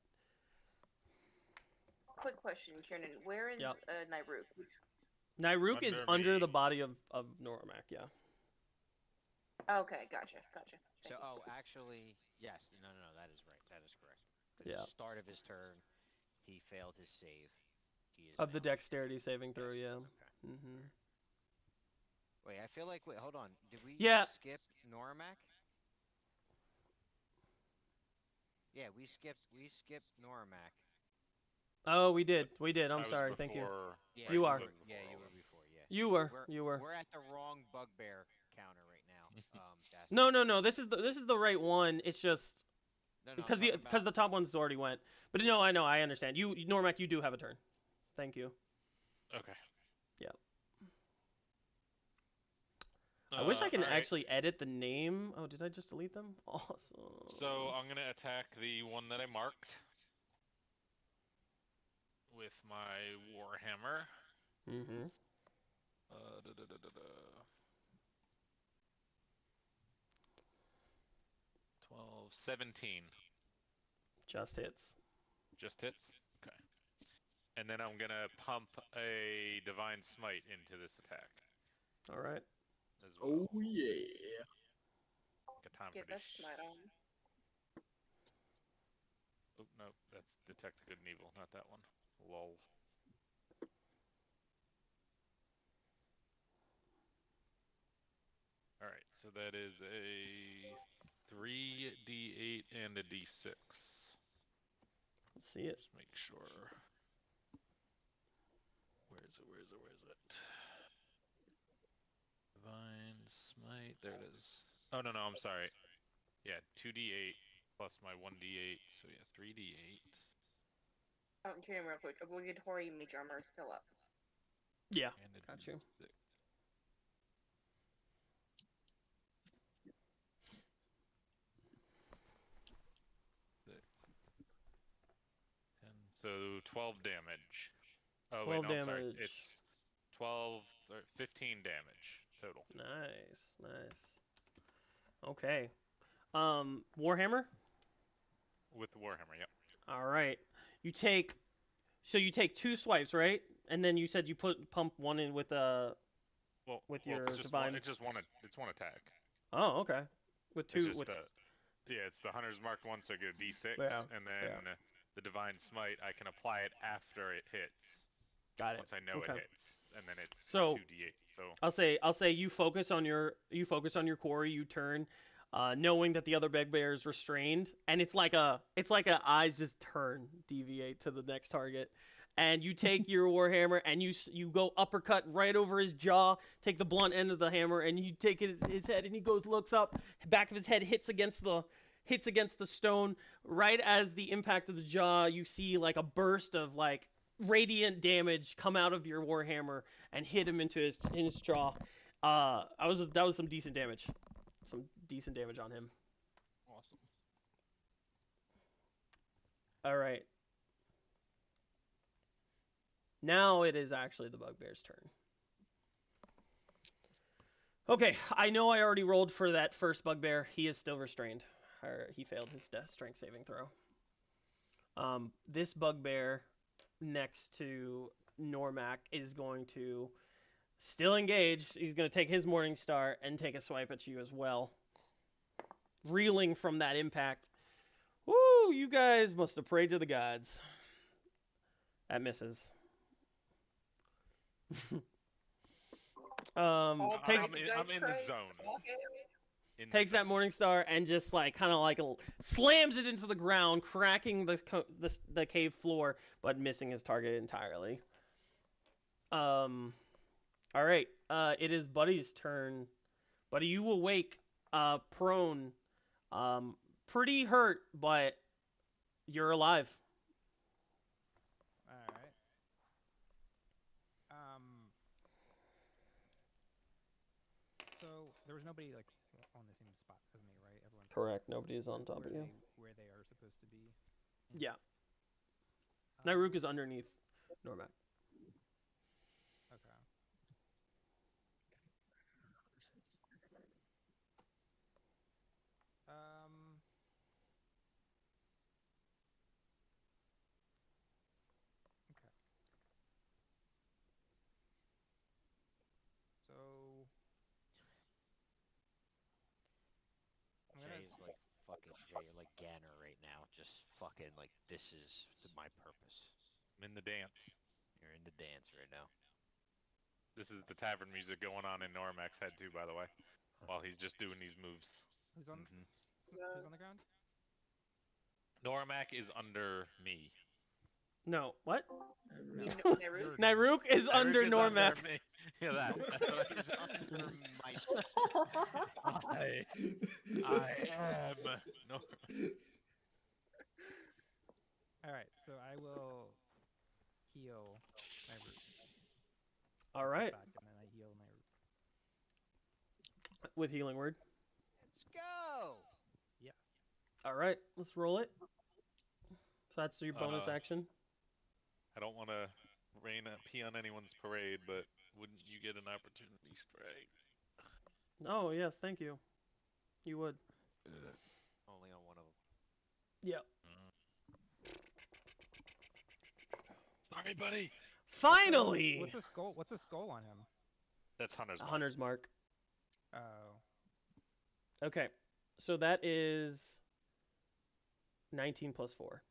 Quick question, Kieran. Where is Yep. Nairuk? Which... Nairuk is Under under me. the body of Normac, yeah. Okay, gotcha. So, actually, yes. No, that is right. That is correct. Yeah. At the start of his turn, he failed his save. He is Of the now- dexterity saving throw, Yes, yeah. Okay. Mm-hmm. Wait, I feel like. Wait, hold on. Did we Yeah. skip Normac? Yeah, we skipped Normac. Oh, we did. I'm I was sorry. Thank you. before- Yeah, You you are. were- before Yeah, all you of were them. before. Yeah. You were. We're at the wrong bugbear counter right now. No. This is the right one. It's just No, because the top ones already went. But no, I know. I understand. You, Normac, you do have a turn. Thank you. Okay. Yep. I wish I can alright. actually edit the name. Oh, did I just delete them? Awesome. So I'm gonna attack the one that I marked with my warhammer. Mm-hmm. 12, 17. Just hits. Just hits? Okay. And then I'm gonna pump a Divine Smite into this attack All right. as well. Oh yeah. Got time Get for that this. smite on. Oh, no, that's Detect Good and Evil, not that one. Lol. Alright, so that is a 3d8 and a d6. Let's see it. Just make sure. Where is it? Divine Smite, there it is. Oh, no, I'm sorry. Yeah, 2d8 plus my 1d8, so yeah, 3d8. Oh, Kieran, real quick. Obligatory mage armor is still up. Yeah. And a Got you. d6. So 12 damage. Oh, 12 wait, no, I'm sorry. damage. It's 12 or 15 damage total. Nice. Okay. Warhammer? With the Warhammer, yep. All right. You take 2 swipes, right? And then you said you pump one in with Well, your it's just divine. it's one attack. Oh, okay. With 2 It's just it's the Hunter's marked one, so I get a d6, Yeah, and then the Divine Smite, I can apply it after it hits. Got it. Once I know Okay. it hits, and then it's So 2d8. So I'll say you focus on your quarry. You turn, knowing that the other bugbear is restrained, and it's like a eyes just turn, deviate to the next target, and you take your warhammer and you go uppercut right over his jaw, take the blunt end of the hammer, and you take his head, and he looks up, back of his head hits against the stone. Right as the impact of the jaw, you see like a burst of like radiant damage come out of your warhammer and hit him in his jaw. That was some decent damage. Some decent damage on him. awesome. All right. Now it is actually the bugbear's turn. Okay, I know I already rolled for that first bugbear. He is still restrained. He failed his death strength saving throw. This bugbear next to Normac is going to still engaged. He's going to take his Morning Star and take a swipe at you as well. Reeling from that impact. Woo, you guys must have prayed to the gods. That misses. Takes I'm in the zone. Takes that Morning Star and just like kind of like slams it into the ground, cracking the cave floor, but missing his target entirely. All right. It is Buddy's turn. Buddy, you will wake prone, pretty hurt, but you're alive. All right. So there was nobody like on the same spot as me, right? Everyone's Correct. Nobody is on top where of you. where they are supposed to be. Yeah. Um, Nairuk is underneath Normac. Okay. Um. Okay. So I'm gonna. Jay is like fucking Jay, you're like Ganner right now. Just fucking like this is my purpose. I'm in the dance. You're in the dance right now. This is the tavern music going on in Normac's head too, by the way, while he's just doing these moves. Who's on? Mhm. Who's on the ground? Normac is under me. No. What? No. Nairuk? Nairuk is under is Normac. me. Yeah, that. He's under my. I am. No. All right. So I will heal Nairuk. All Step right. back and then I heal Nairuk. With healing word. Let's go. Yes. All right. Let's roll it. So that's your bonus action. I don't want to pee on anyone's parade, but wouldn't you get an opportunity strike? Oh yes, thank you. You would. Only on one of them. Yeah. Sorry, buddy. Finally. What's the skull? What's the skull on him? That's Hunter's mark. Hunter's mark. Oh. Okay. So that is 19 plus 4.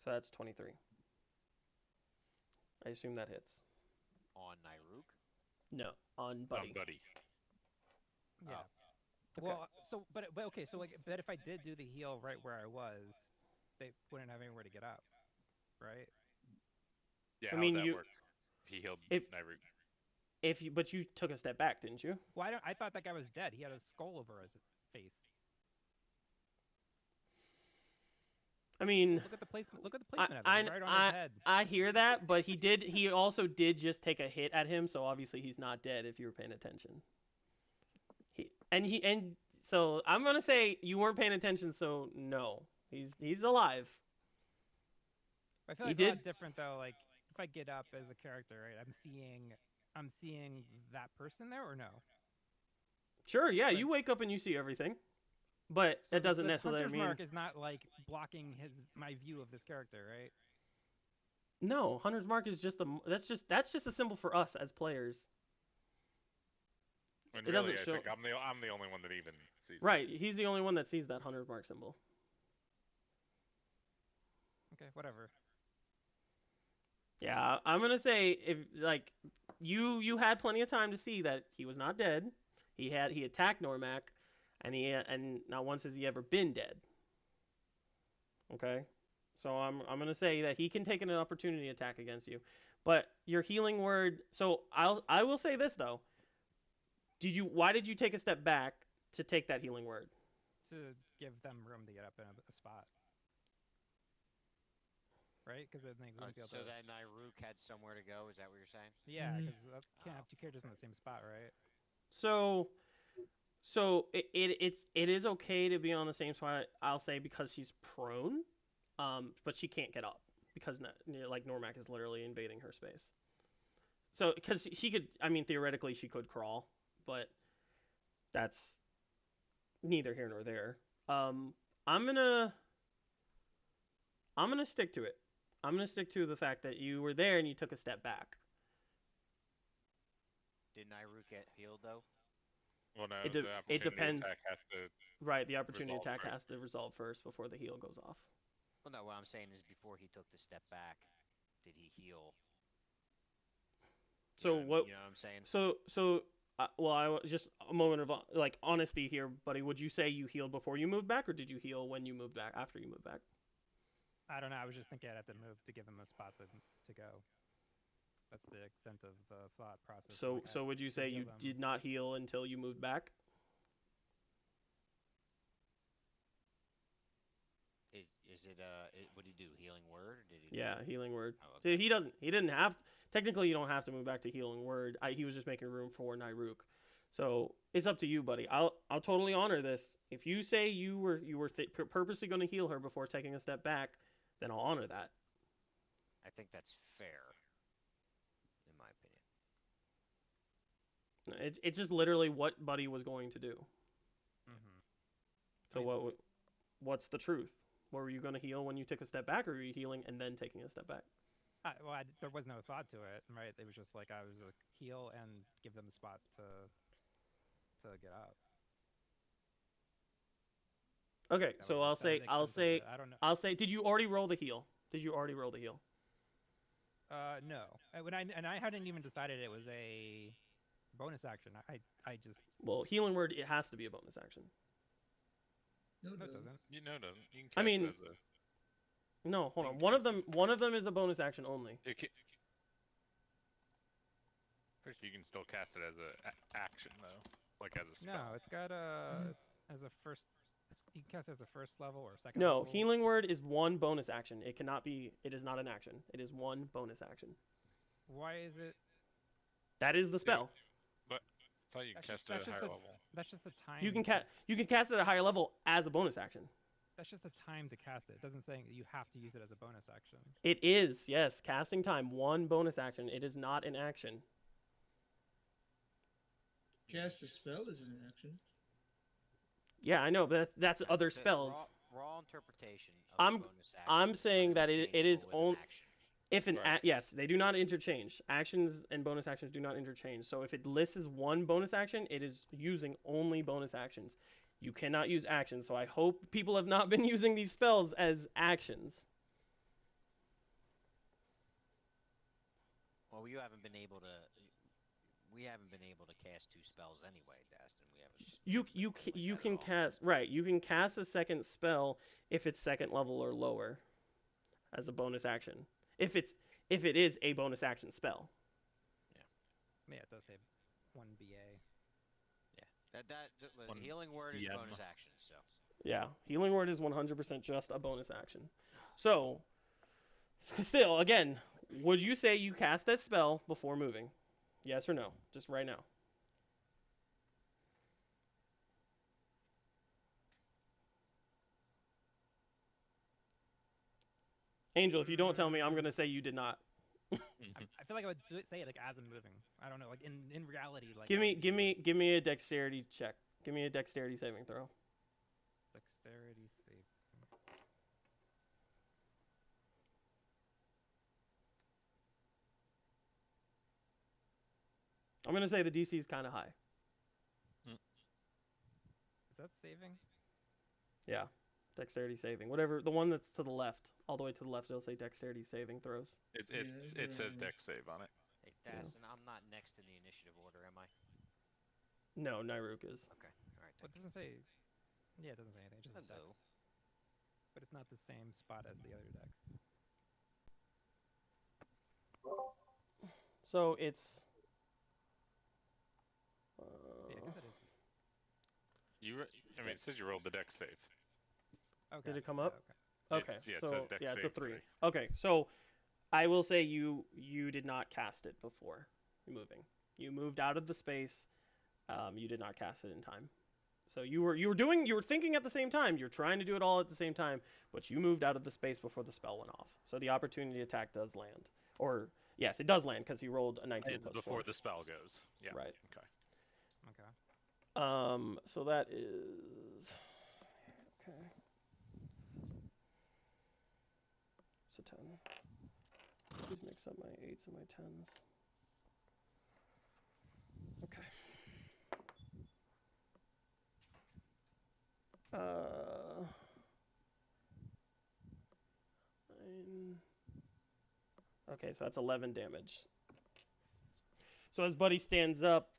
So that's 23. I assume that hits. On Nairuk? No, on Buddy. On Buddy. Yeah. Okay. Well, but okay, so like, but if I did do the heal right where I was, they wouldn't have anywhere to get up, right? Yeah, I how mean, would that you- work? He healed if- Nairuk. But you took a step back, didn't you? Well, I thought that guy was dead. He had a skull over his face. I mean, Look at the placement. Look at the placement of it. I, Right on his head. I hear that, but he also did just take a hit at him, so obviously he's not dead if you were paying attention. So I'm gonna say you weren't paying attention, so no, he's alive. I feel he like it's a lot did- different though. Like if I get up as a character, right, I'm seeing that person there, or no? Sure, yeah, But- you wake up and you see everything, but So it doesn't this necessarily Hunter's mean mark is not like blocking my view of this character, right? no. Hunter's mark is that's just a symbol for us as players. And It really, doesn't I show- think I'm the only one that even sees. Right, he's the only one that sees that Hunter's mark symbol. Okay, whatever. Yeah, I'm gonna say if like you had plenty of time to see that he was not dead. He attacked Normac, and not once has he ever been dead. Okay, so I'm gonna say that he can take an opportunity attack against you, but your healing word. So I will say this though. Why did you take a step back to take that healing word? To give them room to get up in a spot. Right? Because then they wouldn't be able So to. that Nairuk had somewhere to go. Is that what you're saying? Yeah, Mhm. because you can't have two characters in the same spot, right? So it is okay to be on the same spot. I'll say because she's prone, but she can't get up because like Normac is literally invading her space. So because she could, I mean theoretically she could crawl, but that's neither here nor there. I'm gonna stick to it. I'm gonna stick to the fact that you were there and you took a step back. Did Nairuk get healed though? Well, no, It the opportunity depends. attack has to. Right, the opportunity Resolve attack first. has to resolve first before the heal goes off. Well, no. What I'm saying is, before he took the step back, did he heal? So You know what? You know what I'm saying? So well, just a moment of like honesty here, buddy. Would you say you healed before you moved back, or did you heal when you moved back after you moved back? I don't know. I was just thinking I'd have to move to give them a spot to go. That's the extent of the thought process. So like, so would you to say heal you them. did not heal until you moved back? Is it what did he do? Healing word? Or did he Yeah, do? healing word. Oh, So okay. he didn't have technically you don't have to move back to healing word. He was just making room for Nairuk. So it's up to you, buddy. I'll totally honor this. If you say you were purposely going to heal her before taking a step back, then I'll honor that. I think that's fair, in my opinion. It's just literally what Buddy was going to do. Mm-hmm. So I mean, what's the truth? Were you going to heal when you took a step back, or were you healing and then taking a step back? there was no thought to it, right? It was just like I was a heal and give them the spot to get up. Okay, so that was the extent of it. I don't know. I'll say. Did you already roll the heal? Did you already roll the heal? No. I hadn't even decided it was a bonus action. I just Well, healing word it has to be a bonus action. No, no, it no. doesn't. You know, doesn't. You can I cast mean, it as a. No, hold You on. can cast it. One of them is a bonus action only. You can still cast it as a action though, like as a spell. No, it's got as a first. You can cast it as a first level or second No, level. healing word is one bonus action. It cannot be. It is not an action. It is one bonus action. Why is it? That is the spell. But I thought you That's cast just, it at that's a just higher the level. that's just the time. You can cast it at a higher level as a bonus action. That's just the time to cast it. It doesn't say you have to use it as a bonus action. It is, yes, casting time, one bonus action. It is not an action. Cast a spell is an action. Yeah, I know, but that's other spells. Raw interpretation of I'm bonus action. I'm saying that it is only if an Right. yes, they do not interchange. Actions and bonus actions do not interchange. So if it lists as one bonus action, it is using only bonus actions. You cannot use actions. So I hope people have not been using these spells as actions. Well, we haven't been able to. We haven't been able to cast two spells anyway, Dastin. We haven't. You can cast right. You can cast a second spell if it's second level or lower as a bonus action. If it is a bonus action spell. Yeah, it does say one BA. Yeah, One healing word is DM. bonus action. So Yeah, healing word is 100% just a bonus action. So still, again, would you say you cast that spell before moving? Yes or no? Just right now. Angel, if you don't tell me, I'm gonna say you did not. I feel like I would say it like as I'm moving. I don't know, like in reality, like Give I me would give be, me like, give me a dexterity check. Give me a dexterity saving throw. dexterity save. I'm gonna say the DC is kind of high. Is that saving? Yeah, dexterity saving. Whatever the one that's to the left, all the way to the left, it'll say dexterity saving throws. It says dex save on it. hey, Dastin, I'm not next in the initiative order, am I? No, Nairuk is. Okay. All right. Well, it doesn't say. Yeah, it doesn't say anything. It just says dex. Hello. But it's not the same spot as the other dex. So it's. Yeah, I guess it is. I mean, it says you rolled the dex save. Okay. Did it come yeah, up? Okay. Okay, it so says dex yeah, it's a save 3. 3. Okay, so I will say you did not cast it before moving. You moved out of the space. You did not cast it in time. So you were thinking at the same time. You're trying to do it all at the same time, but you moved out of the space before the spell went off. So the opportunity attack does land, or yes, it does land because he rolled a 19 plus Before 4. the spell goes. Yeah. Right. Okay. Okay. So that is okay. It's a 10. Please mix up my 8s and my 10s. Okay. Nine. Okay, so that's 11 damage. So as Buddy stands up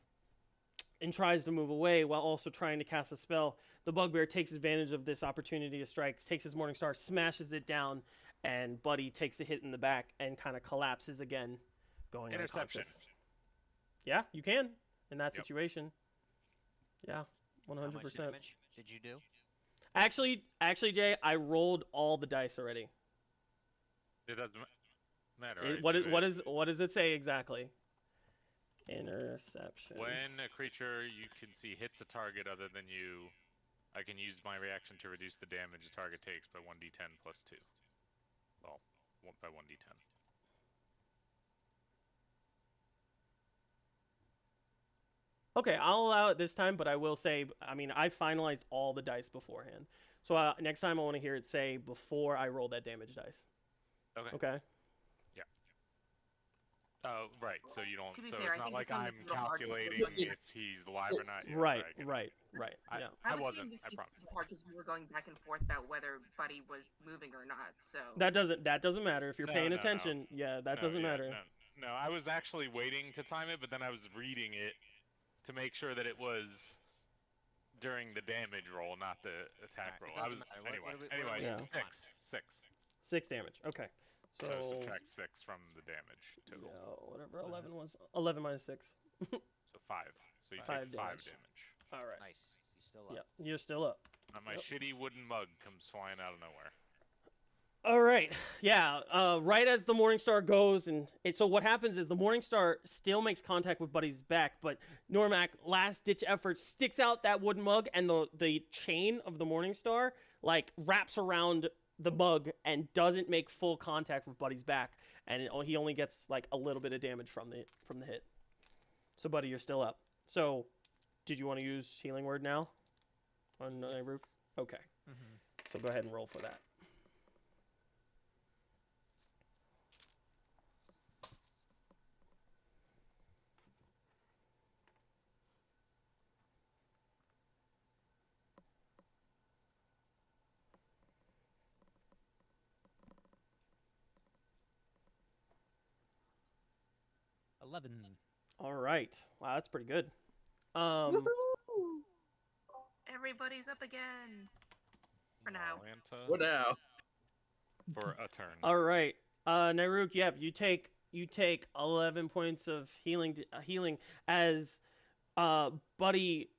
and tries to move away while also trying to cast a spell, the bugbear takes advantage of this opportunity to strike, takes his Morning Star, smashes it down, and Buddy takes a hit in the back and kind of collapses again going Interception. unconscious. Yeah, you can in that Yep. situation. Yeah, How much 100%. damage did you do? Actually, Jay, I rolled all the dice already. It doesn't matter. What does it say exactly? Interception. When a creature you can see hits a target other than you, I can use my reaction to reduce the damage the target takes by 1d10 plus 2. Well, by 1d10. Okay, I'll allow it this time, but I will say, I mean, I finalized all the dice beforehand. So next time I want to hear it say before I roll that damage dice. Okay. Okay. Right. So you don't. To be So fair, it's I not think like this one I'm is a little hard to calculating look at. if he's alive or not. Yeah, Right. sorry, Right. Yeah. I would wasn't. assume this I is promise. the part because we were going back and forth about whether Buddy was moving or not. So That doesn't matter if you're No, paying no. attention. Yeah, that doesn't matter. No, I was actually waiting to time it, but then I was reading it to make sure that it was during the damage roll, not the attack Alright, roll. it doesn't matter. Anyway, Yeah. six. 6 damage. Okay. So So subtract 6 from the damage total. yeah, whatever 5. 11 was. 11 minus 6. So 5. So you Five take 5 damage. damage. All right. Nice. He's still up. Yeah, you're still up. And my Yep. shitty wooden mug comes flying out of nowhere. All right. Yeah. Right as the Morning Star goes, so what happens is the Morning Star still makes contact with Buddy's back, but Normac, last ditch effort, sticks out that wooden mug, and the chain of the Morning Star like wraps around the mug and doesn't make full contact with Buddy's back, and he only gets like a little bit of damage from the hit. So Buddy, you're still up. So, did you want to use Healing Word now on Nayruuk? Okay. Mm-hmm. So go ahead and roll for that. $11. All right. Wow, that's pretty good. Woohoo! everybody's up again. For now. Atlanta What now? for a turn. All right. Nayruuk, yep, you take 11 points of healing as Buddy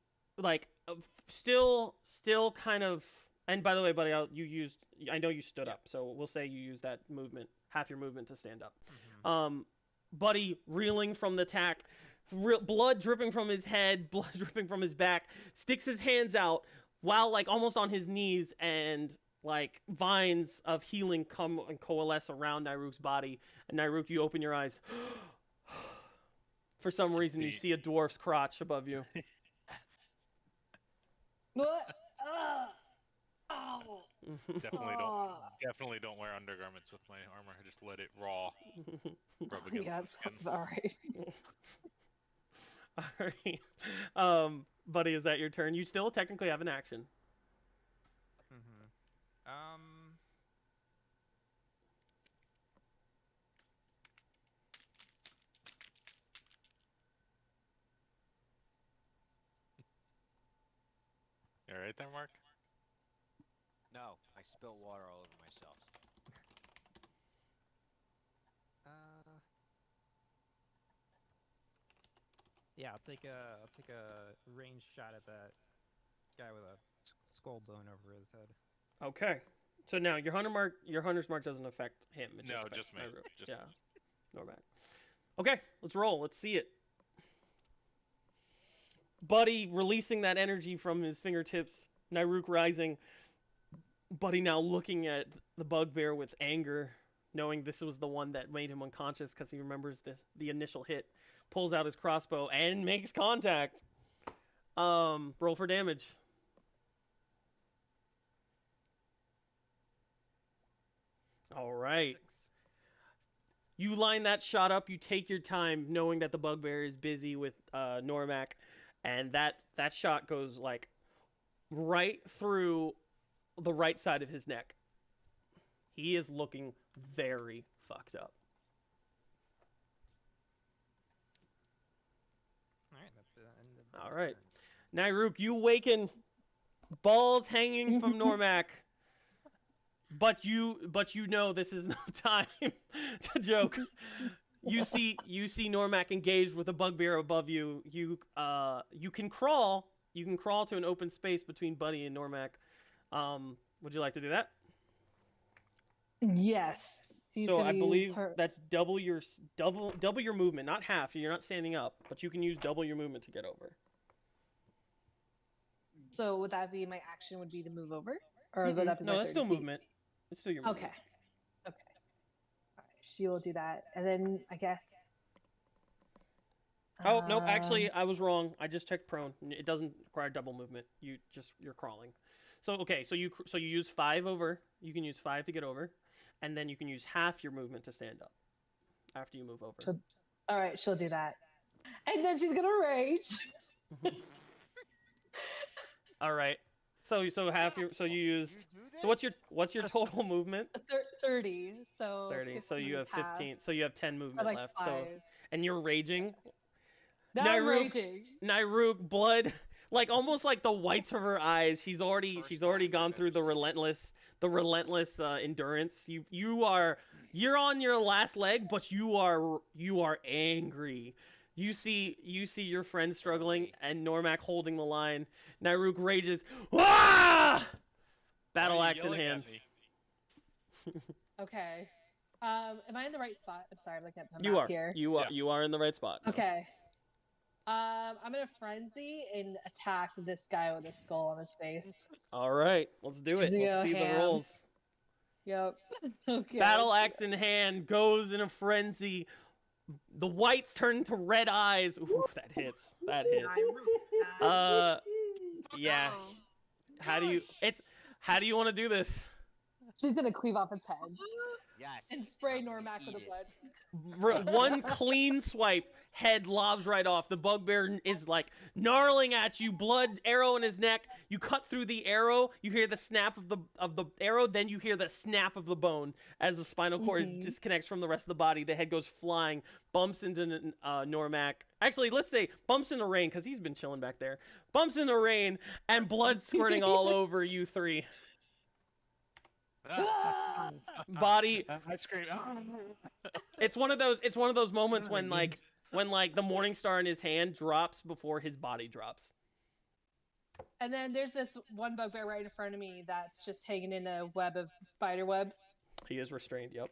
still kind of, and by the way, Buddy, I know you stood up, so we'll say you used that movement, half your movement to stand up. Mm-hmm. Buddy reeling from the attack, blood dripping from his head, blood dripping from his back, sticks his hands out while like almost on his knees, and like vines of healing come and coalesce around Nayruuk's body. And Nayruuk, you open your eyes. For some reason, you Indeed. see a dwarf's crotch above you. What? Ow! Definitely don't wear undergarments with my armor. I just let it raw rub against Yeah, the that skin. sounds about right. All right. Buddy, is that your turn? You still technically have an action. Mm-hmm. You alright there, Mark? No, I spilled water all over myself. Yeah, I'll take a ranged shot at that guy with a skull bone over his head. Okay. So now your hunter's mark doesn't affect him. It No, affects just me. Nayruuk. Just Yeah. Normac. Okay, let's roll. Let's see it. Buddy releasing that energy from his fingertips. Nayruuk rising. Buddy now looking at the bugbear with anger, knowing this was the one that made him unconscious because he remembers the initial hit. Pulls out his crossbow and makes contact. Roll for damage. All right. 6. You line that shot up. You take your time, knowing that the bugbear is busy with Normac, and that shot goes like right through the right side of his neck. He is looking very fucked up. All right, that's the end of All his right. turn. Nayruuk, you awaken, balls hanging from Normac, but you know this is no time to joke. You see Normac engaged with a bugbear above you. You can crawl. You can crawl to an open space between Buddy and Normac. Would you like to do that? Yes. He's So gonna I believe use her. that's double your movement, not half. You're not standing up, but you can use double your movement to get over. So would that be my action? Would be to move over, or would that be No, my that's 30 still feet? movement. It's still your movement. Okay. Okay. All right. She will do that, and then I guess. Oh nope, actually I was wrong. I just checked prone. It doesn't require double movement. You're crawling. So okay, so you use 5 over. You can use 5 to get over, and then you can use half your movement to stand up after you move over. All right, she'll do that, and then she's gonna rage. All right. So half your you used. So what's your total movement? 30. So 30. So 15 you is have half. 15. So you have 10 movement Like left. 5. So and you're raging. Now I'm raging. Nyruk, blood, like almost like the whites of her eyes. She's already gone through the relentless endurance. You're on your last leg, but you are angry. You see your friend struggling and Normac holding the line. Nyruk rages. Ah! Battle axe in hand. Okay. Am I in the right spot? I'm sorry, I'm looking at the You map are. here. You are in the right spot. Now. Okay. I'm gonna frenzy and attack this guy with a skull on his face. All right, let's do it. Let's see the rolls. Yep. Okay. Battle axe in hand, goes in a frenzy. The whites turn to red eyes. Ooh, that hits. That hits. Yeah. How do you want to do this? She's gonna cleave off its head. Yes. And spray Normac with the blood. One clean swipe, head lobs right off. The bugbear is like gnarling at you, blood arrow in his neck. You cut through the arrow. You hear the snap of the arrow, then you hear the snap of the bone as the spinal cord disconnects from the rest of the body. The head goes flying, bumps into Normac. Actually, let's say bumps into Rain because he's been chilling back there. Bumps into Rain and blood squirting all over you 3. Body. I scream. It's one of those moments when like the morning star in his hand drops before his body drops. And then there's this one bugbear right in front of me that's just hanging in a web of spider webs. He is restrained. Yep.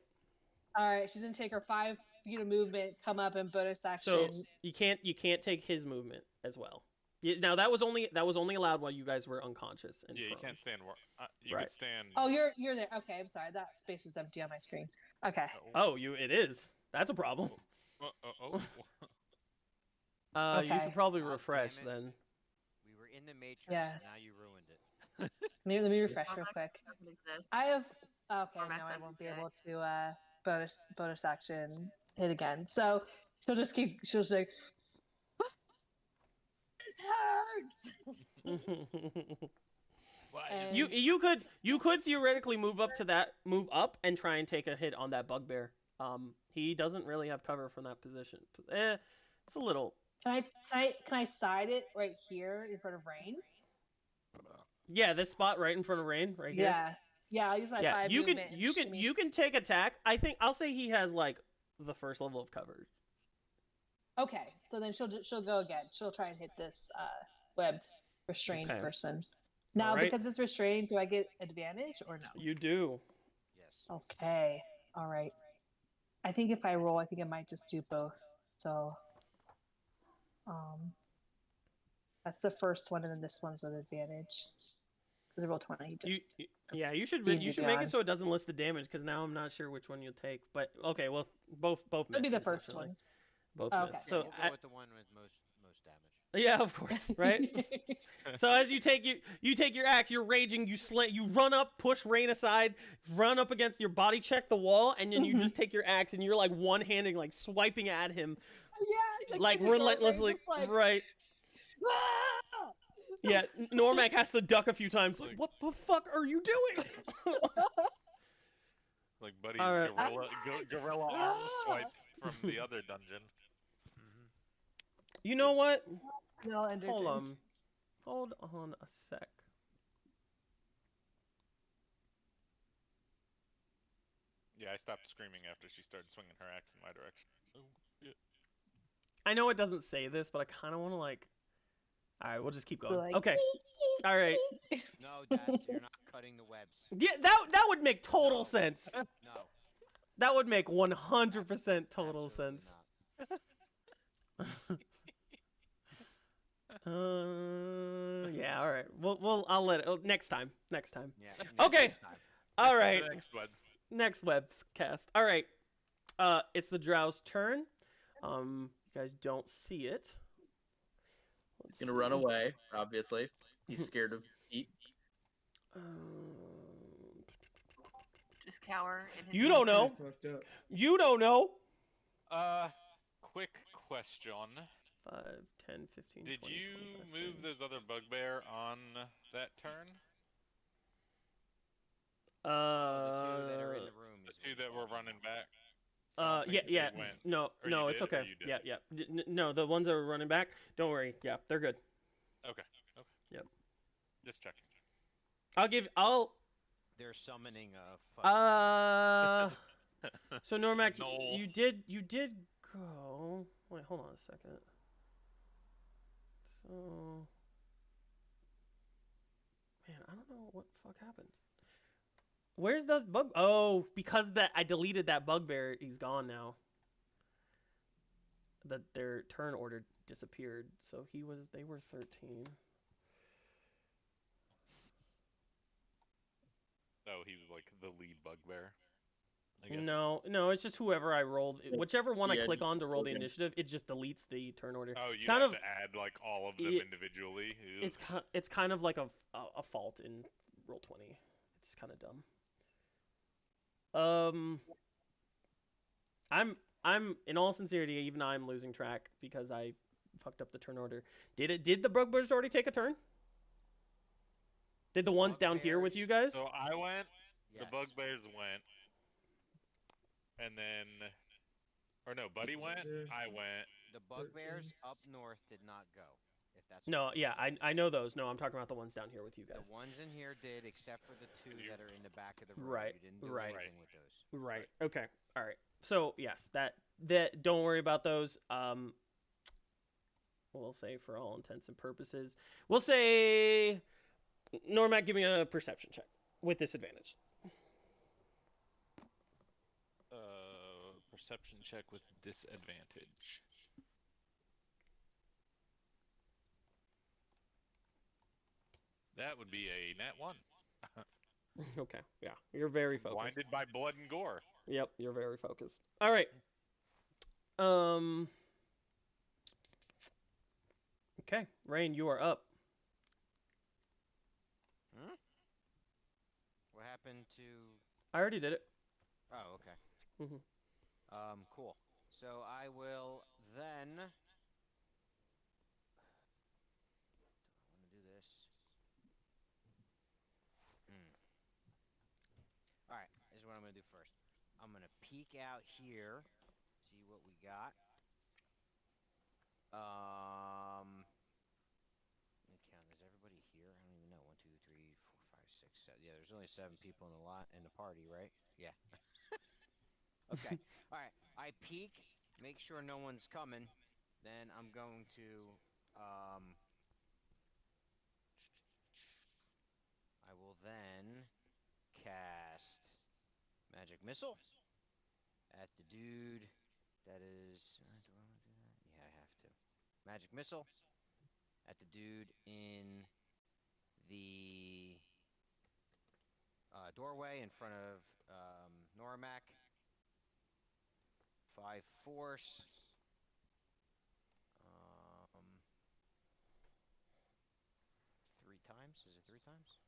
All right, she's gonna take her 5 feet of movement, come up and bonus action. So you can't take his movement as well. Now that was only allowed while you guys were unconscious. And you prone. can't stand. You Right. can stand. Oh, you're there. Okay, I'm sorry. That space is empty on my screen. Okay. It is. That's a problem. Okay. You should probably Oh, refresh damn it. then. We were in the Matrix, Yeah. and now you ruined it. Let me refresh real quick. Doesn't exist. I have. Okay, Or no, I Max won't be MJ. able to bonus action hit again. So she'll just be like, this hurts. And- You could theoretically move up and try and take a hit on that bugbear. He doesn't really have cover from that position. It's a little. Can I side it right here in front of Rain? Yeah, this spot right in front of Rain, right here. Yeah. I'll use my 5 you can movement and you can shimmy. you can take attack. I'll say he has like the first level of cover. Okay, so then she'll go again. She'll try and hit this webbed restrained Okay. person. Now, Alright. because it's restrained, do I get advantage or no? You do. Yes. Okay. All right. I think if I roll, I think I might just do both. So, that's the first one, and then this one's with advantage. Because I roll 20. Just You should D&D make it Beyond. so it doesn't list the damage because now I'm not sure which one you'll take. But okay, well both miss. That'd be the first unfortunately. one. Both Oh, miss. okay. Yeah, So we'll go with the one with most damage. yeah, of course, right? So as you take your axe, you're raging, you run up, push Rain aside, run up against your body, check the wall, and then you just take your axe and you're like one-handing, like swiping at him, Yeah, like in the doorway, relentlessly, just like, right? "Ah!" Yeah, Normac has to duck a few times. Like, what the fuck are you doing? Like Buddy's All right. gorilla arm swipe from the other dungeon. You know what? And I'll end her Hold turn. on a sec. Yeah, I stopped screaming after she started swinging her axe in my direction. Oh, yeah. I know it doesn't say this, but I kind of want to like. All right, we'll just keep going. Like, Okay. All right. No, Dad, you're not cutting the webs. Yeah, that would make total No. sense. No. That would make 100% total Absolutely sense. not. Yeah, all right. I'll let it next time. Next time. Yeah. Okay. Next time. All right. The next one. Next webcast. All right. It's the Drow's turn. You guys don't see it. He's gonna run away. Obviously, he's scared of Pete. Just cower in his You don't know. Fucked up. You don't know. Quick question. 5, 10, 15, Did 20, you 25, move 30. those other bugbear on that turn? The two that are in the room. The Is what two he's that were talking running about. back? I don't Yeah, think yeah. they went. No, Or no, you it's did, or okay. you Yeah, didn't? yeah. No, the ones that are running back, don't worry. Yeah, they're good. Okay. Yep. Just checking. I'll. They're summoning a fucking. So Normac, No. you did go. Wait, hold on a second. So. Man, I don't know what the fuck happened. Where's the bug? Oh, because I deleted that bugbear. He's gone now. That their turn order disappeared. So they were 13. Oh, he was like the lead bugbear. I guess. No, it's just whoever I rolled. Whichever one I Yeah, click on to roll the okay. initiative, it just deletes the turn order. Oh, It's you kind have of to add like all of them it- individually. Ew. it's kind of like a fault in roll 20. It's kind of dumb. I'm in all sincerity, even I'm losing track because I fucked up the turn order. Did the bugbears already take a turn? Did the ones down here with you guys? So I went. Yes. The bugbears went. And then, or no, Buddy went. I went. The bugbears up north did not go. If that's what No, you're yeah, interested I in. know those. No, I'm talking about the ones down here with you guys. The ones in here did, except for the two that are in the back of the room. Right, You didn't do right. anything with those. Right. Okay. All right. So yes, that don't worry about those. We'll say for all intents and purposes, we'll say Normac, give me a perception check with disadvantage. Perception check with disadvantage. That would be a nat 1. Okay. Yeah, you're very focused. Blinded by blood and gore. Yep, you're very focused. All right. Okay, Rain, you are up. Hmm? What happened to? I already did it. Oh, okay. Mhm. Cool. So I will then. Do I want to do this? All right. This is what I'm gonna do first. I'm gonna peek out here, see what we got. Let me count. Is everybody here? I don't even know. 1, 2, 3, 4, 5, 6, 7. Yeah, there's only 7 people in the party, right? Yeah. Okay. All right. I peek, make sure no one's coming. Then I'm going to I will then cast Magic Missile at the dude that is. Do I want to do that? Yeah, I have to. Magic Missile at the dude in the doorway in front of Normac. 5 force. 3 times? Is it 3 times?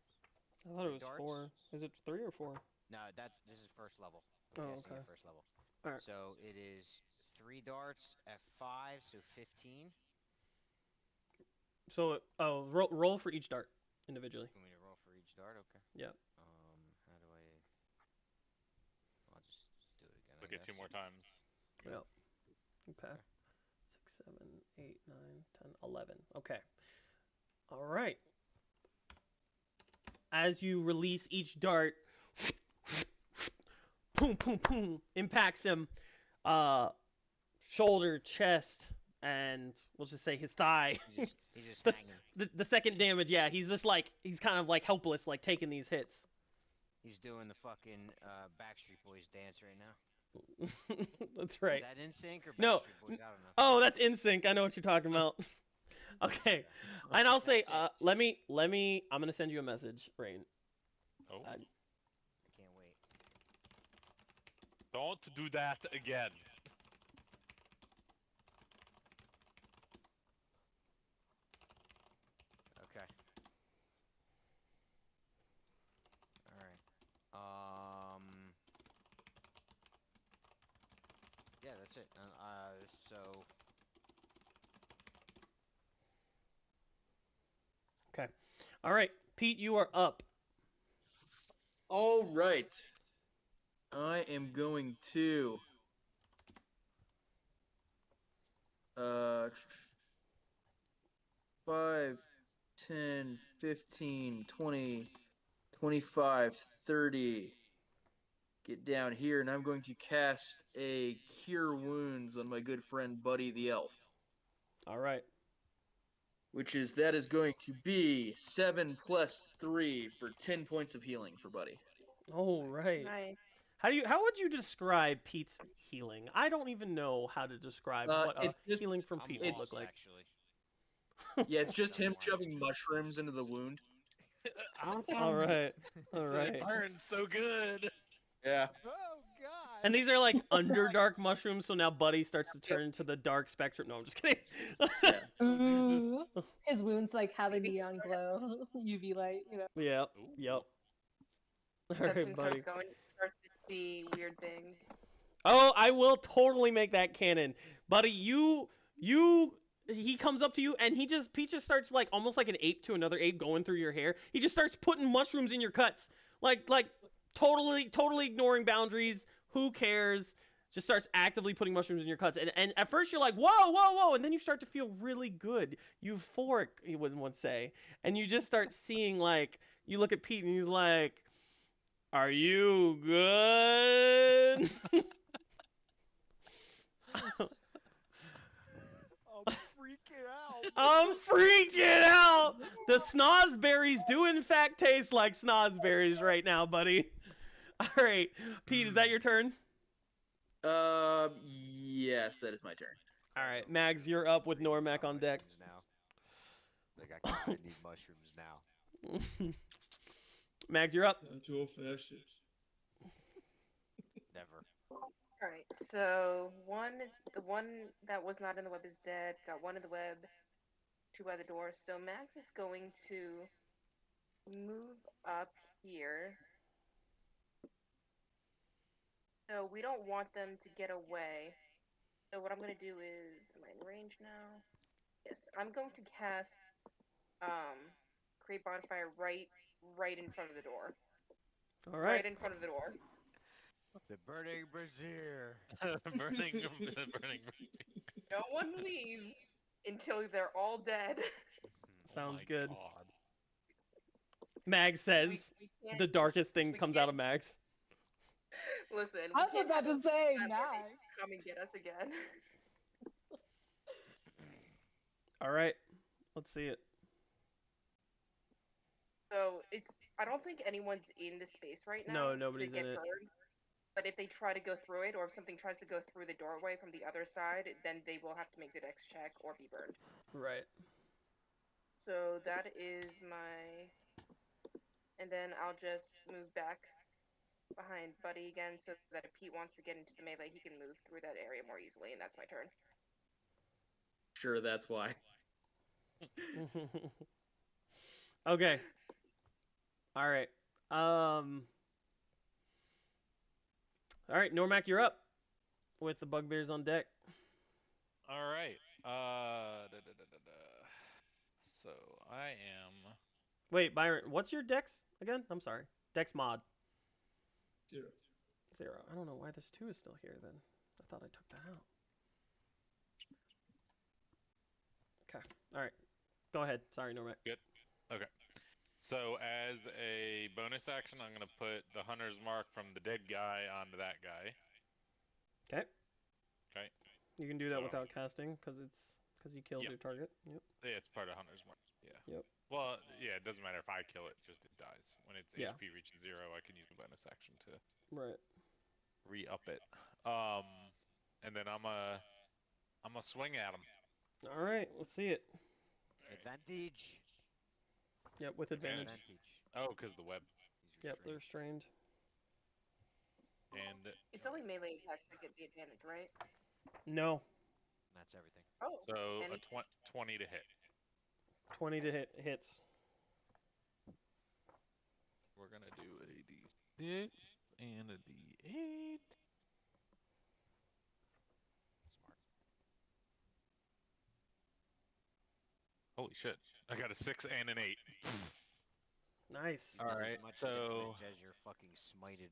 I thought it was darts? 4. Is it 3 or 4? No, this is first level. Oh, I'm guessing okay. at first level. All right. So it is 3 darts at 5, so 15. So, roll for each dart individually. You want me to roll for each dart? Okay. Yeah. How do I? I'll just do it again. Look at 2 more times. Yep. Okay. 6, 7, 8, 9, 10, 11. Okay. All right. As you release each dart, boom, boom, boom, impacts him, shoulder, chest, and we'll just say his thigh. He's just the, hanging. the second damage, yeah, he's just like he's kind of like helpless, like taking these hits. He's doing the fucking Backstreet Boys dance right now. That's right. Is that NSYNC or Backstreet No. Boys? I don't know. Oh, that's NSYNC. I know what you're talking about. Okay. And I'll say, That's it. let me. I'm gonna send you a message, Rain. Oh, I can't wait. don't do that again. Okay. All right. Yeah, that's it. So Okay. All right, Pete, you are up. All right. I am going to 5, 10, 15, 20, 25, 30. Get down here, and I'm going to cast a Cure Wounds on my good friend Buddy the Elf. All right. That is going to be 7 plus 3 for 10 points of healing for Buddy. All right. Nice. How would you describe Pete's healing? I don't even know how to describe what it's just- healing from I'm Pete lost, would look like. actually. Yeah, it's just I'm him watching shoving too. mushrooms into the wound. All right. All right. It burns so good. Yeah. Oh God! And these are like underdark mushrooms, so now Buddy starts to turn into the dark spectrum. No, I'm just kidding. Ooh. His wounds like have a neon glow, UV light, you know. Yep. Ooh. Yep. All Perception right, Buddy. starts to see weird things. Oh, I will totally make that canon. Buddy, he comes up to you and Pete just starts like almost like an ape to another ape going through your hair. He just starts putting mushrooms in your cuts. Like totally ignoring boundaries. Who cares? Just starts actively putting mushrooms in your cuts. And at first you're like, whoa, and then you start to feel really good. Euphoric, you would once say. And you just start seeing like, you look at Pete and he's like, are you good? I'm freaking out. I'm freaking out. The snozberries do in fact taste like snozberries right now, buddy. All right, Pete, is that your turn? Yes, that is my turn. All right, Mags, you're up with Normac on deck. Now. Like I need mushrooms now. Mags, you're up. I'm too old for that shit. Never. Alright, so the one that was not in the web is dead. Got one in the web, two by the door. So Max is going to move up here. So we don't want them to get away. So what I'm gonna do is, am I in range now? Yes, I'm going to cast create bonfire right in front of the door. All right. Right in front of the door. The burning brazier. burning. No one leaves until they're all dead. Sounds Oh my good. God. Mags says We can't- the darkest thing we comes can't- out of Mags. Listen, I we was can't about have to say, that Max. come and get us again. All right, let's see it. So I don't think anyone's in the space right No, now nobody's to get in it. burned. But if they try to go through it, or if something tries to go through the doorway from the other side, then they will have to make the dex check or be burned. Right. So that is my... And then I'll just move back behind Buddy again, so that if Pete wants to get into the melee, he can move through that area more easily, and that's my turn. Sure, that's why. Okay. All right. All right, Normac, you're up with the bugbears on deck. All right. So I am. Wait, Byron, what's your dex again? I'm sorry. Dex mod. 0. 0. I don't know why this 2 is still here then. I thought I took that out. Okay. All right. Go ahead. Sorry, Normac. Good. Okay. So as a bonus action, I'm gonna put the hunter's mark from the dead guy onto that guy. Okay. Okay. You can do that So without casting because you killed Yep. your target. Yep. yeah, it's part of hunter's mark. Yeah. Yep. Well, yeah, it doesn't matter if I kill it; just it dies when its Yeah. HP reaches 0. I can use the bonus action to Right. re-up it. And then I'm a swing at him. All right. Let's see it. Advantage. Yep. With advantage. Advantage. Oh, because the web. He's Yep. They're restrained. restrained. And It's only melee attacks that get the advantage, right? No. That's everything. Oh. so And a 20 to hit. 20 to hit hits. We're gonna do a D6 and a D8. Smart. Holy shit! I got a 6 and an 8. Nice. You All did right, as much so damage as your fucking smited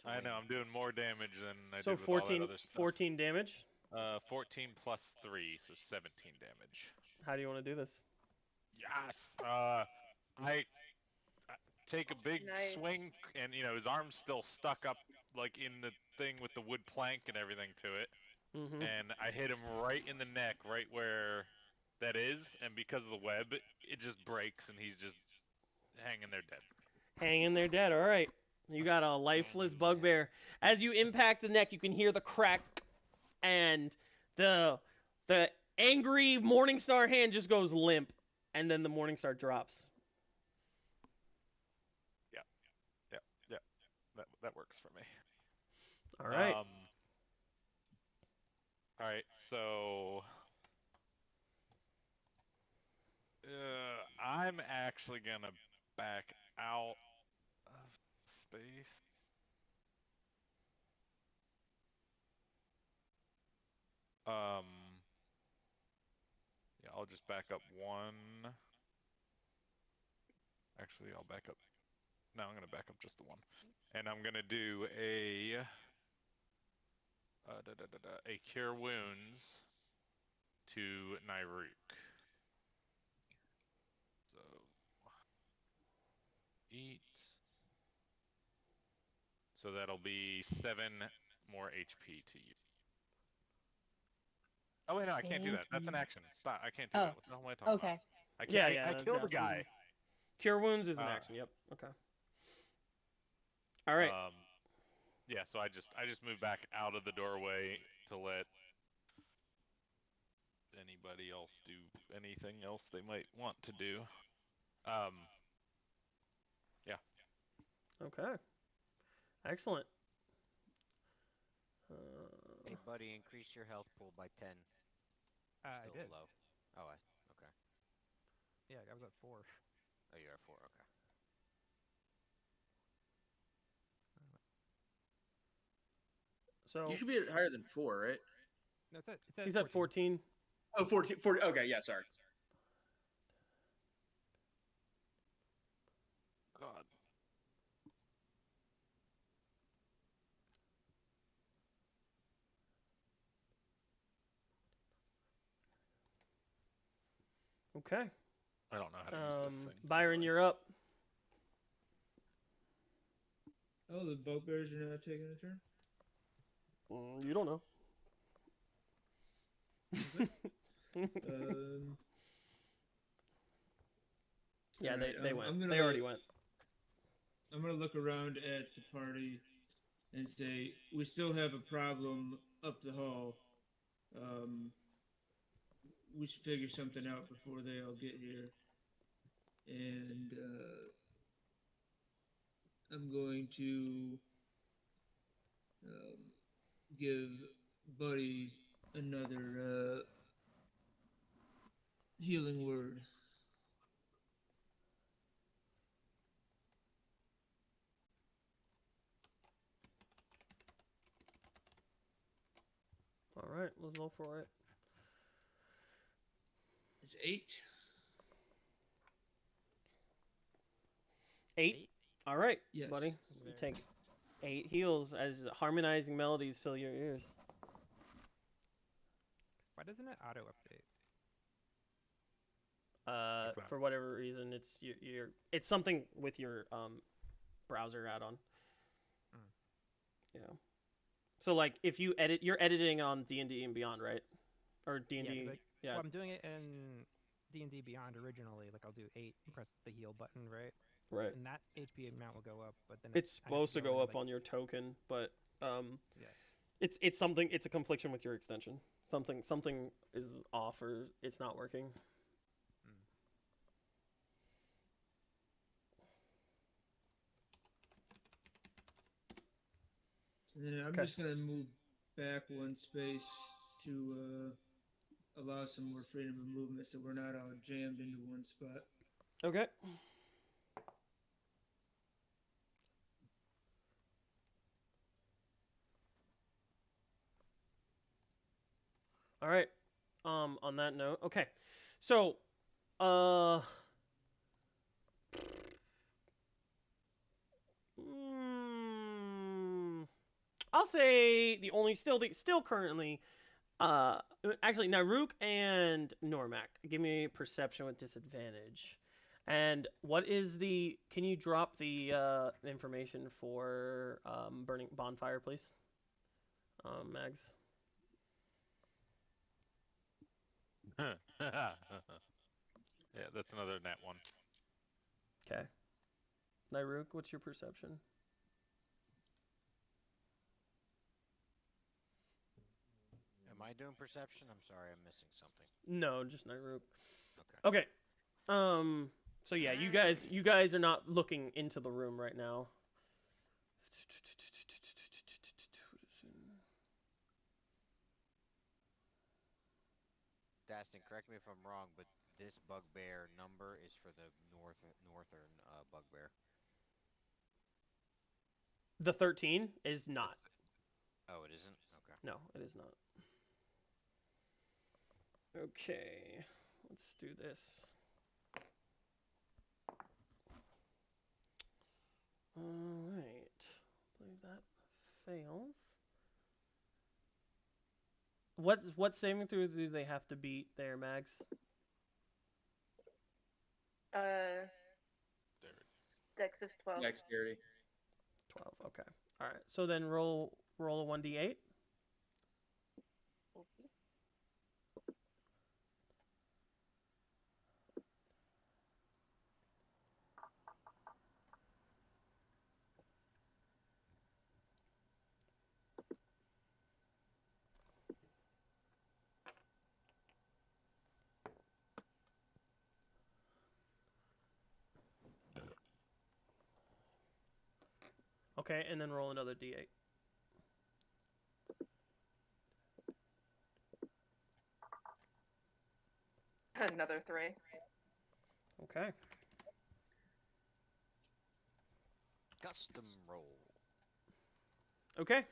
I know swing. I'm doing more damage than I So did with all that 14, other stuff. 14 damage. 14 plus 3, so 17 damage. How do you want to do this? Yes. I take a big Nice. swing, and his arm's still stuck up, like in the thing with the wood plank and everything to it. Mm-hmm. And I hit him right in the neck, right where that is, and because of the web, it just breaks, and he's just hanging there dead. Hanging there dead. All right. You got a lifeless Hanging bugbear. As you impact the neck, you can hear the crack, and the angry Morningstar hand just goes limp, and then the Morningstar drops. Yeah, that works for me. All right. All right, so I'm actually gonna back out of space. Yeah, I'll just back up one. Actually, I'll back up. No, I'm gonna back up just the one, and I'm gonna do a cure wounds to Nairuk. So 8. So that'll be 7 more HP to you. Oh wait, no, I can't do that. That's an action. Stop. I can't do Oh, that. What the hell am I talking about? okay. I Yeah, can't. yeah. I killed the guy. Cure wounds is an Uh, action. Yep. Okay. All right. Yeah. So I just moved back out of the doorway to let anybody else do anything else they might want to do. Yeah. Okay. Excellent. Hey, buddy, increase your health pool by 10. I Still did. low. Oh, okay. Yeah, I was at 4. Oh, you're at 4. Okay. So You should be at higher than 4, right? No, it's at he's 14. at 14. Oh, 14. Okay, yeah, sorry. God. Okay. I don't know how to use this thing. Byron, by the way. you're up. Oh, the bugbears are not taking a turn? You don't know. Okay. Um, Yeah, alright, they went. I'm gonna, They already went. I'm going to look around at the party and say, we still have a problem up the hall. We should figure something out before they all get here. And I'm going to give Buddy another healing word. All right, let's go for it. It's 8. 8. All right, Yes. buddy. You Very take nice. 8 heals as harmonizing melodies fill your ears. Why doesn't it auto update? What's that? For whatever reason, it's something with your browser add-on. Mm. Yeah. So like if you're editing on D&D and Beyond, right? Or D&D. Yeah. Well, I'm doing it in D&D Beyond originally. Like I'll do 8 and press the heal button, right? Right. And that HP amount will go up, but then It's I have supposed to go go in, up like, on your token, but yeah. it's something. It's a confliction with your extension. Something is off or it's not working. Mm. And then I'm Okay. just gonna move back one space to allow some more freedom of movement, so we're not all jammed into one spot. Okay. All right. On that note, okay. So, uh, mm, I'll say still currently, actually Naruk and Normac. Give me perception with disadvantage. And what is the? Can you drop the information for burning bonfire, please? Mags. Yeah, that's another net one. Okay. Naruk, what's your perception? Am I doing perception? I'm sorry, I'm missing something. No, just Naruk. Okay. Okay. So yeah, you guys are not looking into the room right now. Dastin, correct me if I'm wrong, but this bugbear number is for the northern bugbear. The 13 is The not. Oh, it isn't? Okay. No, it is not. Okay, let's do this. All right. I believe that fails. What saving throw do they have to beat there, Mags? Uh, Dex of 12. Dexterity. 12. Okay. All right. So then roll a 1d8. Okay. Okay, and then roll another d8. Another 3. Okay. Custom roll. Okay.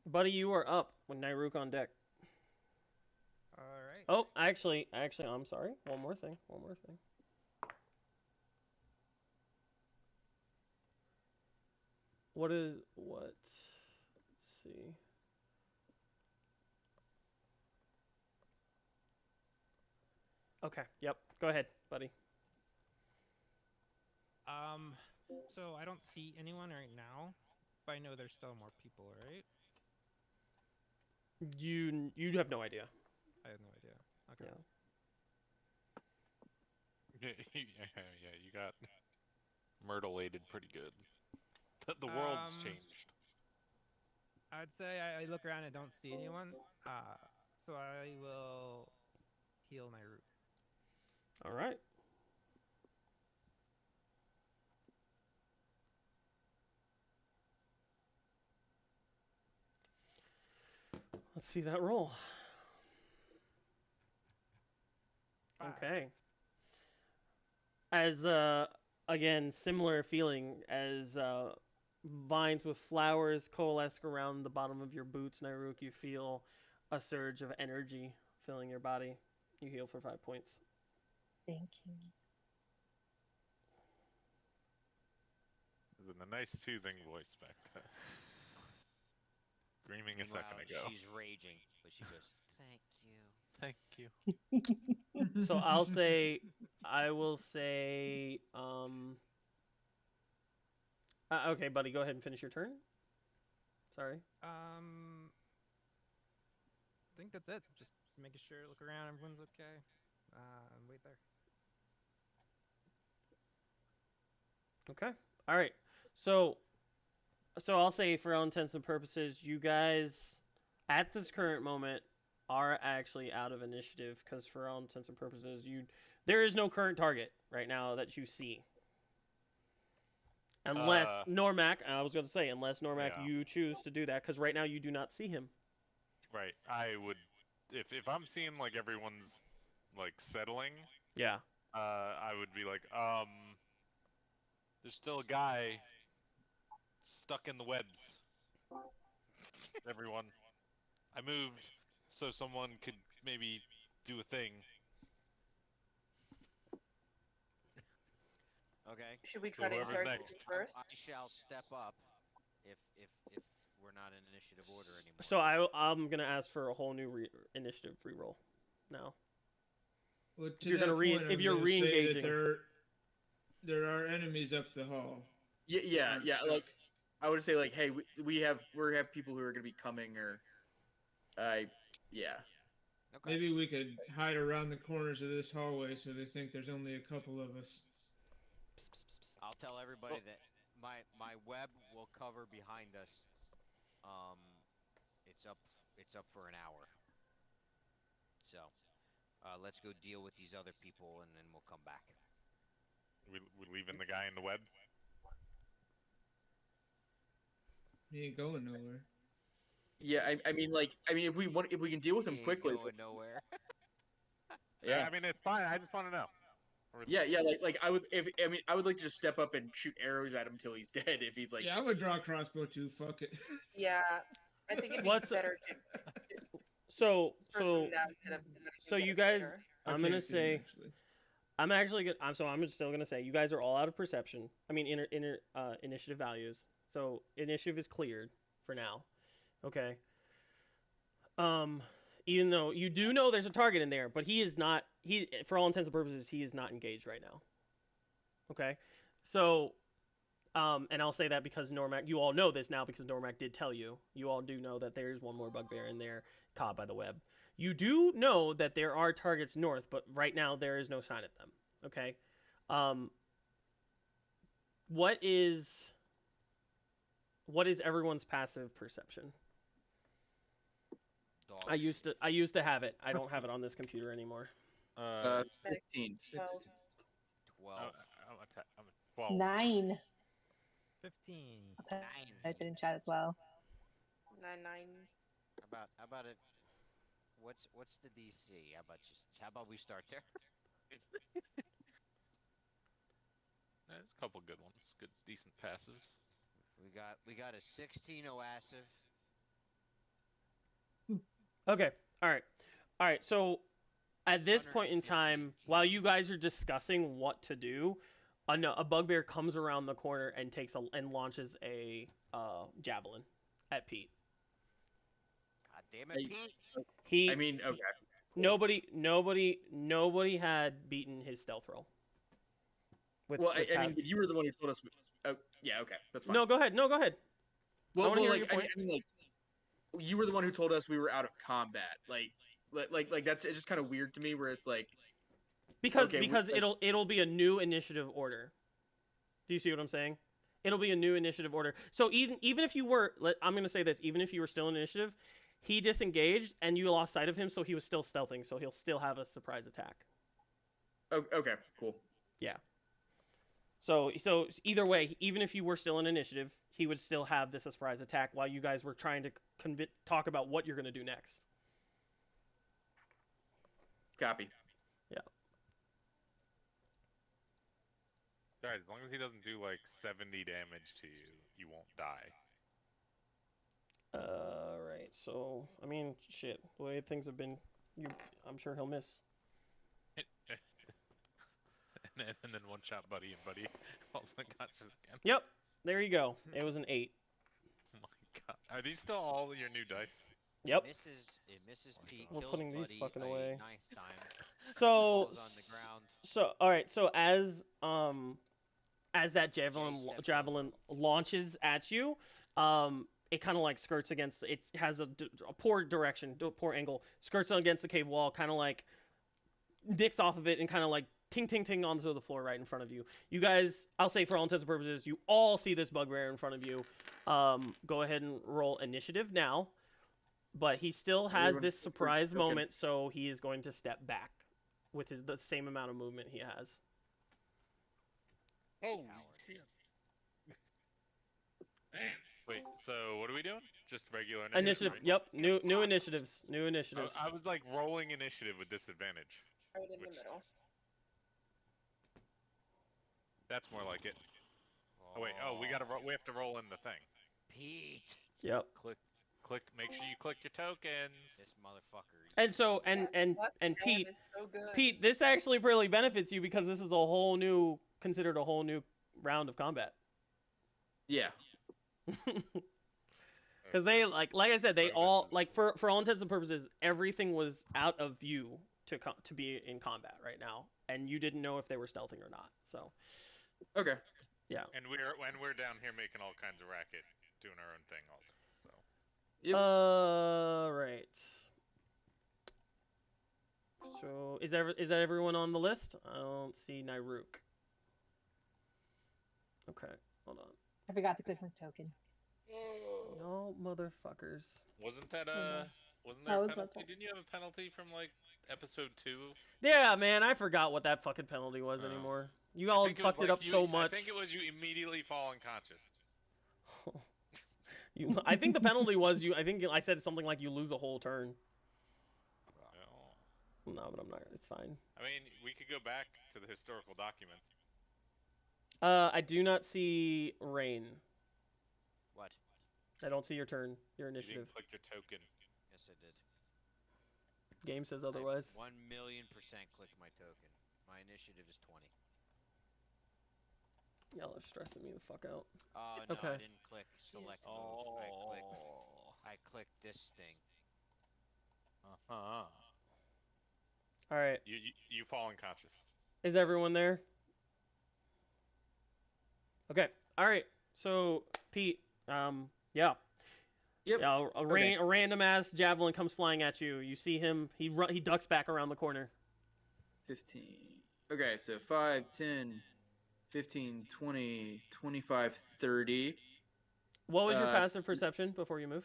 Buddy, you are up with Nairuk on deck. All right. Oh, actually, I'm sorry. One more thing. What? Let's see. Okay. Yep. Go ahead, buddy. So I don't see anyone right now, but I know there's still more people, right? You have no idea. I have no idea. Okay. Yeah. Yeah, you got myrtleated pretty good. The world's changed. I'd say I look around and don't see anyone. So I will heal my root. All right. Let's see that roll. 5. Okay. As again, similar feeling as vines with flowers coalesce around the bottom of your boots, Nairuk, you feel a surge of energy filling your body. You heal for 5 points. Thank you. With a nice soothing voice back then. Screaming a Meanwhile, second ago. she's raging, but she goes, "Thank you." Thank you. So I'll say, I will say, okay, buddy, go ahead and finish your turn. Sorry. I think that's it. Just making sure, look around, everyone's okay. And wait there. Okay. All right. So I'll say, for all intents and purposes, you guys at this current moment are actually out of initiative, because for all intents and purposes, there is no current target right now that you see. Unless Normac, I was going to say, unless Normac, Yeah. you choose to do that, because right now you do not see him. Right. I would, if I'm seeing like everyone's like settling, Yeah. I would be like, there's still a guy stuck in the webs. Everyone, I moved so someone could maybe do a thing. Okay. Should we So try to whoever's interrogate next. him first? I shall step up if we're not in initiative order anymore. So I'm going to ask for a whole new initiative reroll now. Well, If to you're that gonna point, if I'm you're going to say that re-engaging. there are enemies up the hall. Yeah. aren't Like stuck. I would say, like, hey, we have people who are going to be coming, or yeah. Okay. Maybe we could hide around the corners of this hallway so they think there's only a couple of us. Psst, psst, psst, psst. I'll tell everybody that my web will cover behind us. It's up for an hour. So, let's go deal with these other people, and then we'll come back. We leaving the guy in the web. He ain't going nowhere. Yeah, I mean, if we can deal with him He ain't quickly. going nowhere. Yeah. I mean, it's fine. I just want to know. Yeah, like I would I would like to just step up and shoot arrows at him until he's dead if he's like. Yeah, I would draw a crossbow too. Fuck it. Yeah, I think it'd be What's better to just so disperse them now instead of letting so him get you us guys, later. I I'm can't gonna see him, say, actually. I'm still gonna say, you guys are all out of perception. I mean, initiative values. So initiative is cleared for now. Okay. Um, Even though you do know there's a target in there, but he is not. For all intents and purposes, he is not engaged right now. Okay. So, and I'll say that because Normac, you all know this now because Normac did tell you. You all do know that there's one more bugbear in there caught by the web. You do know that there are targets north, but right now there is no sign of them. Okay. Um, what is everyone's passive perception? Dog I used to have it. I don't have it on this computer anymore. 15. 16. 12. I'm a 12. 9. 15. I'll type it in chat as well. 9. How about it? What's the DC? How about we start there? There's a couple good ones. Good, decent passes. We got a 16 OASIV. Okay. All right. So at this point in 115 time, while you guys are discussing what to do, a bugbear comes around the corner and launches a javelin at Pete. God damn it, Pete! He I mean, okay. nobody had beaten his stealth roll. Well, I mean, but you were the one who told us. Oh, yeah, okay, that's fine. No, go ahead. Well, I wanna hear like, your point. I mean, like, you were the one who told us we were out of combat. Like that's it's just kind of weird to me, where it's like. Because Okay, it'll be a new initiative order. Do you see what I'm saying? It'll be a new initiative order. So even if you were, I'm gonna say this, even if you were still in initiative, he disengaged and you lost sight of him, so he was still stealthing, so he'll still have a surprise attack. Oh, okay, cool. Yeah. So either way, even if you were still in initiative, he would still have this surprise attack while you guys were trying to talk about what you're gonna do next. Copy. Yeah. Guys, as long as he doesn't do like 70 damage to you, you won't die. Right. So I mean, shit. The way things have been, I'm sure he'll miss. and then one shot Buddy, and Buddy falls unconscious again. Yep. There you go. It was an 8. Oh my god. Are these still all your new dice? Yep. It misses Pete. We're Kills putting these Buddy fucking a away. 9th time. So, Falls on the ground. all right. So as that Jay steps javelin over. launches at you, it kind of like skirts against. It has a poor direction, a poor angle. Skirts against the cave wall, kind of like dicks off of it, and kind of like ting ting ting onto the floor right in front of you. You guys, I'll say for all intents and purposes, you all see this bugbear in front of you. Go ahead and roll initiative now. But he still has Everyone this click their surprise token. moment, so he is going to step back with the same amount of movement he has. Oh, Coward. shit. Wait, so what are we doing? Just regular initiative? Initiative. Right? Yep. New initiatives. New initiatives. I was like rolling initiative with disadvantage. Right in the Which- middle. That's more like it. Oh wait, we have to roll in the thing. Pete. Yep. Click. Make sure you click your tokens. This motherfucker. And so Left hand Pete, is so good. Pete, this actually really benefits you because this is considered a whole new round of combat. Yeah. Because they like I said, they Bonus all is- like for all intents and purposes, everything was out of view to be in combat right now, and you didn't know if they were stealthing or not. So Okay. yeah. And we're down here making all kinds of racket, doing our own thing also. So Yep. Right. So is that everyone on the list? I don't see Nairuk. Okay, hold on. I forgot to click my token. Y'all motherfuckers. wasn't that know. wasn't That there a was my penalty? fault. Didn't you have a penalty from like episode 2? Yeah, man, I forgot what that fucking penalty was Oh. anymore. You all think fucked was it up like so much. I think it was you immediately fall unconscious. I think the penalty was you. I think I said something like you lose a whole turn. No. No, but I'm not. It's fine. I mean, we could go back to the historical documents. I do not see rain. What? I don't see your turn. Your You initiative. didn't click your token. Yes, I did. Game says otherwise. 1,000,000% clicked my token. My initiative is 20. Y'all are stressing me the fuck out. Oh no, Okay. I didn't click select move. I clicked this thing. Uh-huh. All right. You fall unconscious. Is everyone there? Okay. All right. So Pete, yeah. Yep. Yeah, a random ass javelin comes flying at you. You see him. He ducks back around the corner. 15. Okay, so 5, 10, 15, 20, 25, 30. What was your passive perception before you move?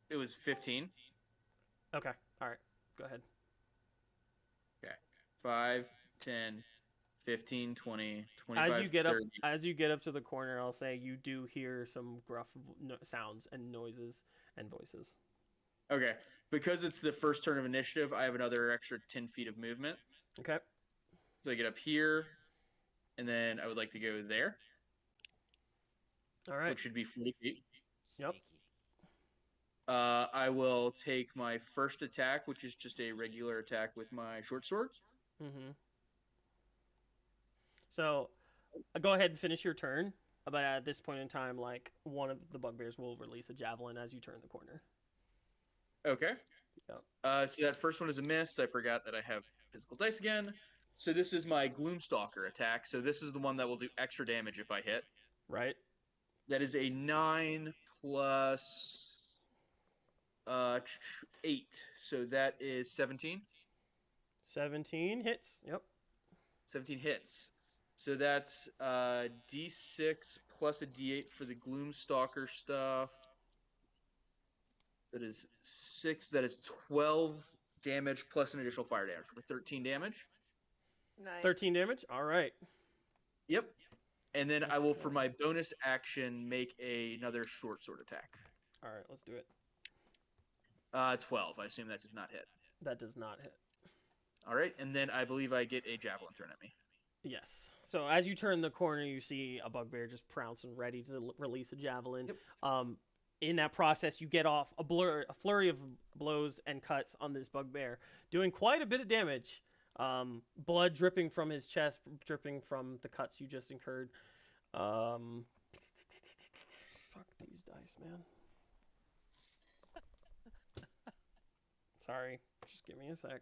It was 15. Okay. All right. Go ahead. Okay. 5, 10, 15, 20, 25, As you get 30. as you get up to the corner, I'll say you do hear some gruff sounds and noises and voices. Okay. Because it's the first turn of initiative, I have another extra 10 feet of movement. Okay. So I get up here, and then I would like to go there, All right. which should be 40 feet. Yep. Sneaky. I will take my first attack, which is just a regular attack with my short sword. Mm-hmm. So, go ahead and finish your turn. But at this point in time, like one of the bugbears will release a javelin as you turn the corner. Okay. Yep. So that first one is a miss. I forgot that I have physical dice again. So this is my Gloomstalker attack. So this is the one that will do extra damage if I hit. Right. That is a 9 plus 8. So that is 17. 17 hits. Yep. 17 hits. So that's D6 plus a D8 for the Gloomstalker stuff. That is 6. That is 12 damage plus an additional fire damage for 13 damage. Nice. 13 damage. All right. Yep. And then I will, for my bonus action, make another short sword attack. All right. Let's do it. 12. I assume that does not hit. That does not hit. All right. And then I believe I get a javelin thrown at me. Yes. So as you turn the corner, you see a bugbear just pouncing, ready to release a javelin. Yep. In that process, you get off a flurry of blows and cuts on this bugbear, doing quite a bit of damage. Blood dripping from his chest, dripping from the cuts you just incurred. Fuck these dice, man. Sorry. Just give me a sec.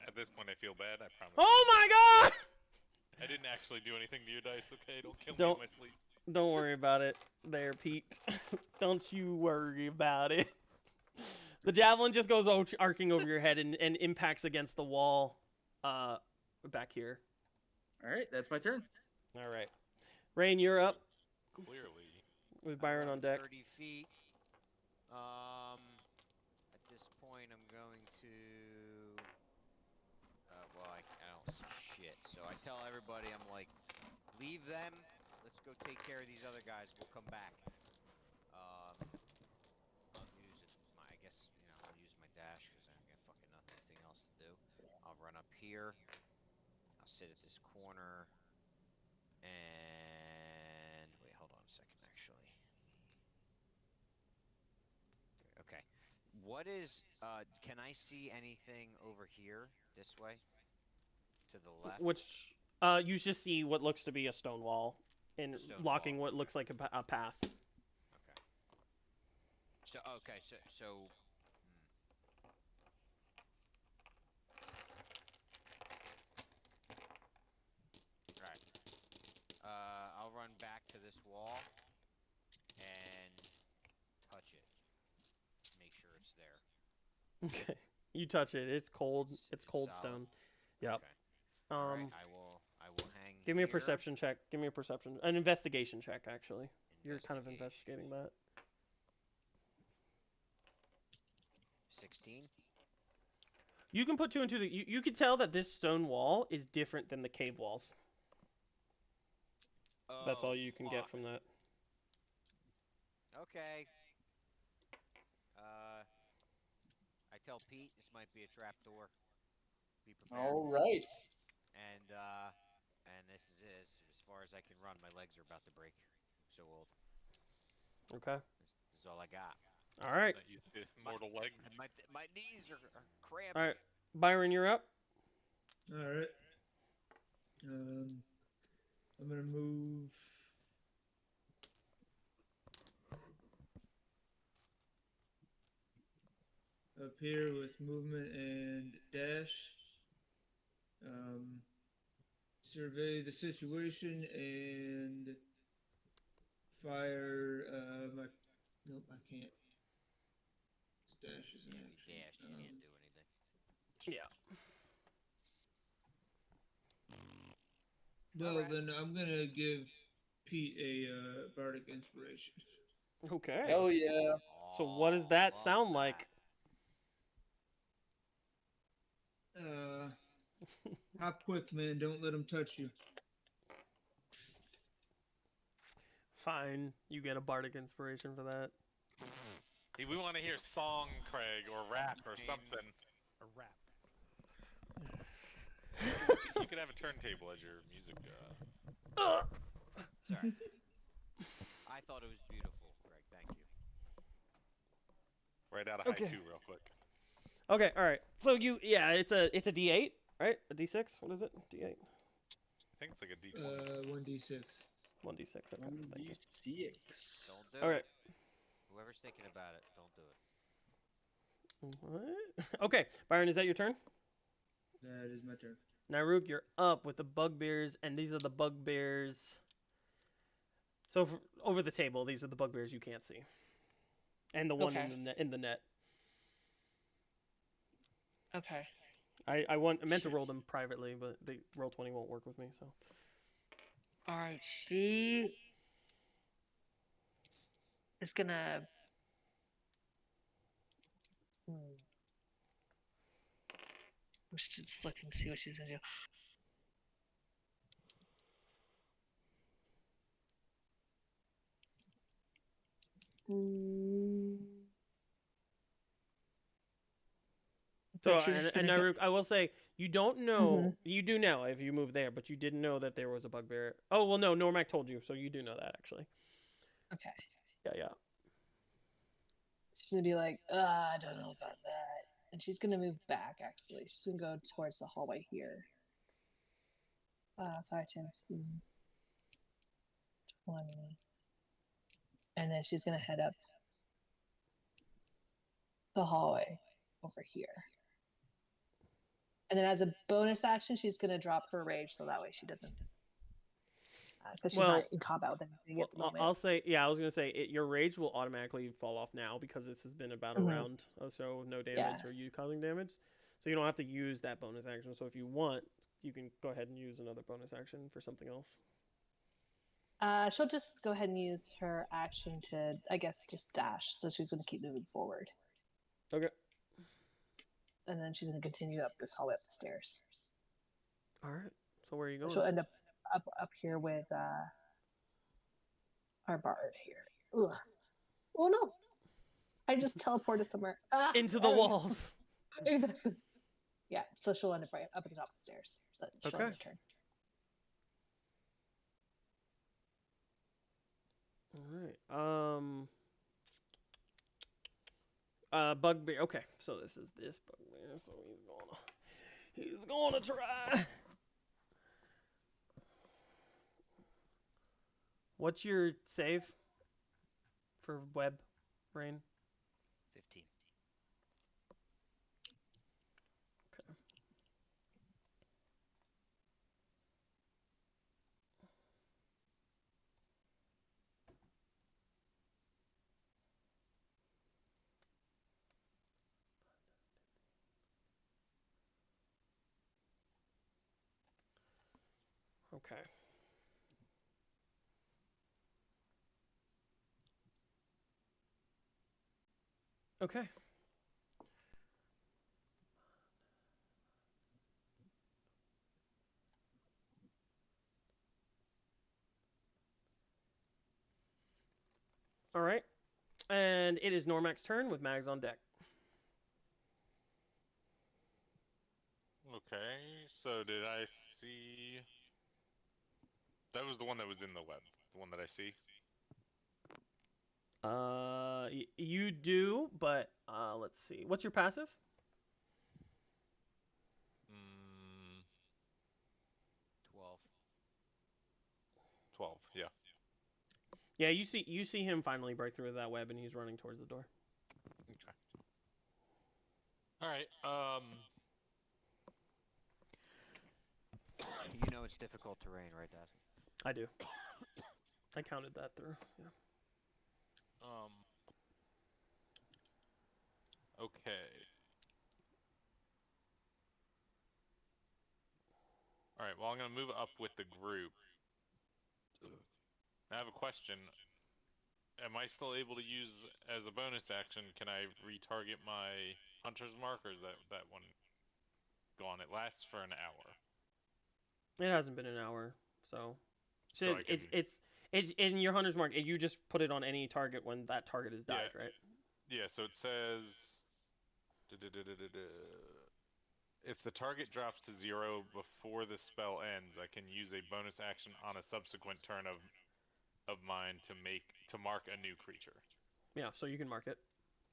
At this point, I feel bad. I promise. Oh my god! I didn't actually do anything to your dice. Okay, don't kill me Don't- in my sleep. Don't worry about it there, Pete. Don't you worry about it. The javelin just goes arcing over your head and impacts against the wall back here. All right, that's my turn. All right. Rain, you're up Clearly. with I Byron run on deck. 30 feet. At this point, I'm going to. Well, I don't see shit. So I tell everybody, I'm like, leave them. Let's go take care of these other guys. We'll come back. I'll use it. I guess I'll use my dash because I got fucking nothing else to do. I'll run up here. I'll sit at this corner. And wait, hold on a second. Actually, okay. What is? Can I see anything over here this way? To the left. Which you just see what looks to be a stone wall and Stone blocking wall, what okay. looks like a path. Okay. So. Right. I'll run back to this wall and touch it. Make sure it's there. Okay. You touch it. It's cold. It's cold solid? stone. Yep. Okay. All right. I will hang. Give me a here. perception check. Give me an investigation check. Actually, you're kind of investigating that. 16. You can put two and two. You can tell that this stone wall is different than the cave walls. Oh, That's all you can get fuck. from that. Okay. I tell Pete this might be a trap door. Be prepared. All right. And this is as far as I can run. My legs are about to break. I'm so old. Okay. This is all I got. All right. Not used to mortal leg. My knees are cramping. All right. Byron, you're up. All right. I'm gonna move. Up here with movement and dash. Survey the situation and fire my. Nope, I can't. Dash is an Yeah, if action. you dashed, you can't do anything. Yeah. Well, Alright. then I'm gonna give Pete a bardic inspiration. Okay. Hell yeah. So what does that sound like? Hop quick, man. Don't let him touch you. Fine. You get a bardic inspiration for that. Hey, we want to hear song, Craig, or rap, or something. A rap. You could have a turntable as your music. Sorry. I thought it was beautiful, Greg. Thank you. Right out of Okay. haiku, real quick. Okay. All right. So it's a D8, right? A D6. What is it? D8. I think it's like a D20. 1d6. 1D6. Okay. Thank you. 1d6. Don't do All it. right. Whoever's thinking about it, don't do it. What? Okay. Byron, is that your turn? That is my turn. Nairuk, you're up with the bugbears, and these are the bugbears. So over the table, these are the bugbears you can't see, and the one Okay. in the net. Okay. I meant to roll them privately, but the Roll20 won't work with me. So. All right. She is gonna. I'm just looking to see what she's gonna do. So She's just and gonna go. Nairuk, I will say you don't know. You do know if you move there, but you didn't know that there was a bugbear. Oh well, no, Normac told you, so you do know that actually. Okay. Yeah. She's gonna be like, I don't know about that. And she's gonna move back, actually. She's gonna go towards the hallway here. 5, 10, 15, 20. And then she's going to head up the hallway over here. And then as a bonus action, she's going to drop her rage so that way she doesn't. Because she's not in combat with anything at the moment. I'll say, I was going to say, your rage will automatically fall off now because this has been about a round or so of no damage or you causing damage. So you don't have to use that bonus action. So if you want, you can go ahead and use another bonus action for something else. She'll just go ahead and use her action to, I guess, just dash. So she's going to keep moving forward. Okay. And then she's going to continue up this hallway, up the stairs. All right. So where are you going? She'll end up here with our bard here. Ugh. Oh no! I just teleported somewhere. Into the walls. Exactly. Yeah. So she'll end up right up at the top of the stairs. But she'll end her turn. All right. Bugbear. Okay, so this is this bugbear. So he's gonna try. What's your save for web brain? 15. Okay. Okay. Okay. All right. And it is Normac's turn with Mags on deck. Okay, so did I see... That was the one that was in the web, the one that I see? You do, but let's see. What's your passive? 12. 12, yeah. Yeah, you see him finally break through that web, and he's running towards the door. Okay. All right. You know it's difficult terrain, right, Dawson? I do. I counted that through. Yeah. Okay. All right. Well, I'm gonna move up with the group. I have a question. Am I still able to use as a bonus action? Can I retarget my hunter's mark, or is that one gone? It lasts for an hour. It hasn't been an hour, so So I can... it's in your hunter's mark. You just put it on any target when that target has died, right? Yeah. So it says, if the target drops to 0 before the spell ends, I can use a bonus action on a subsequent turn of mine to mark a new creature. Yeah, so you can mark it.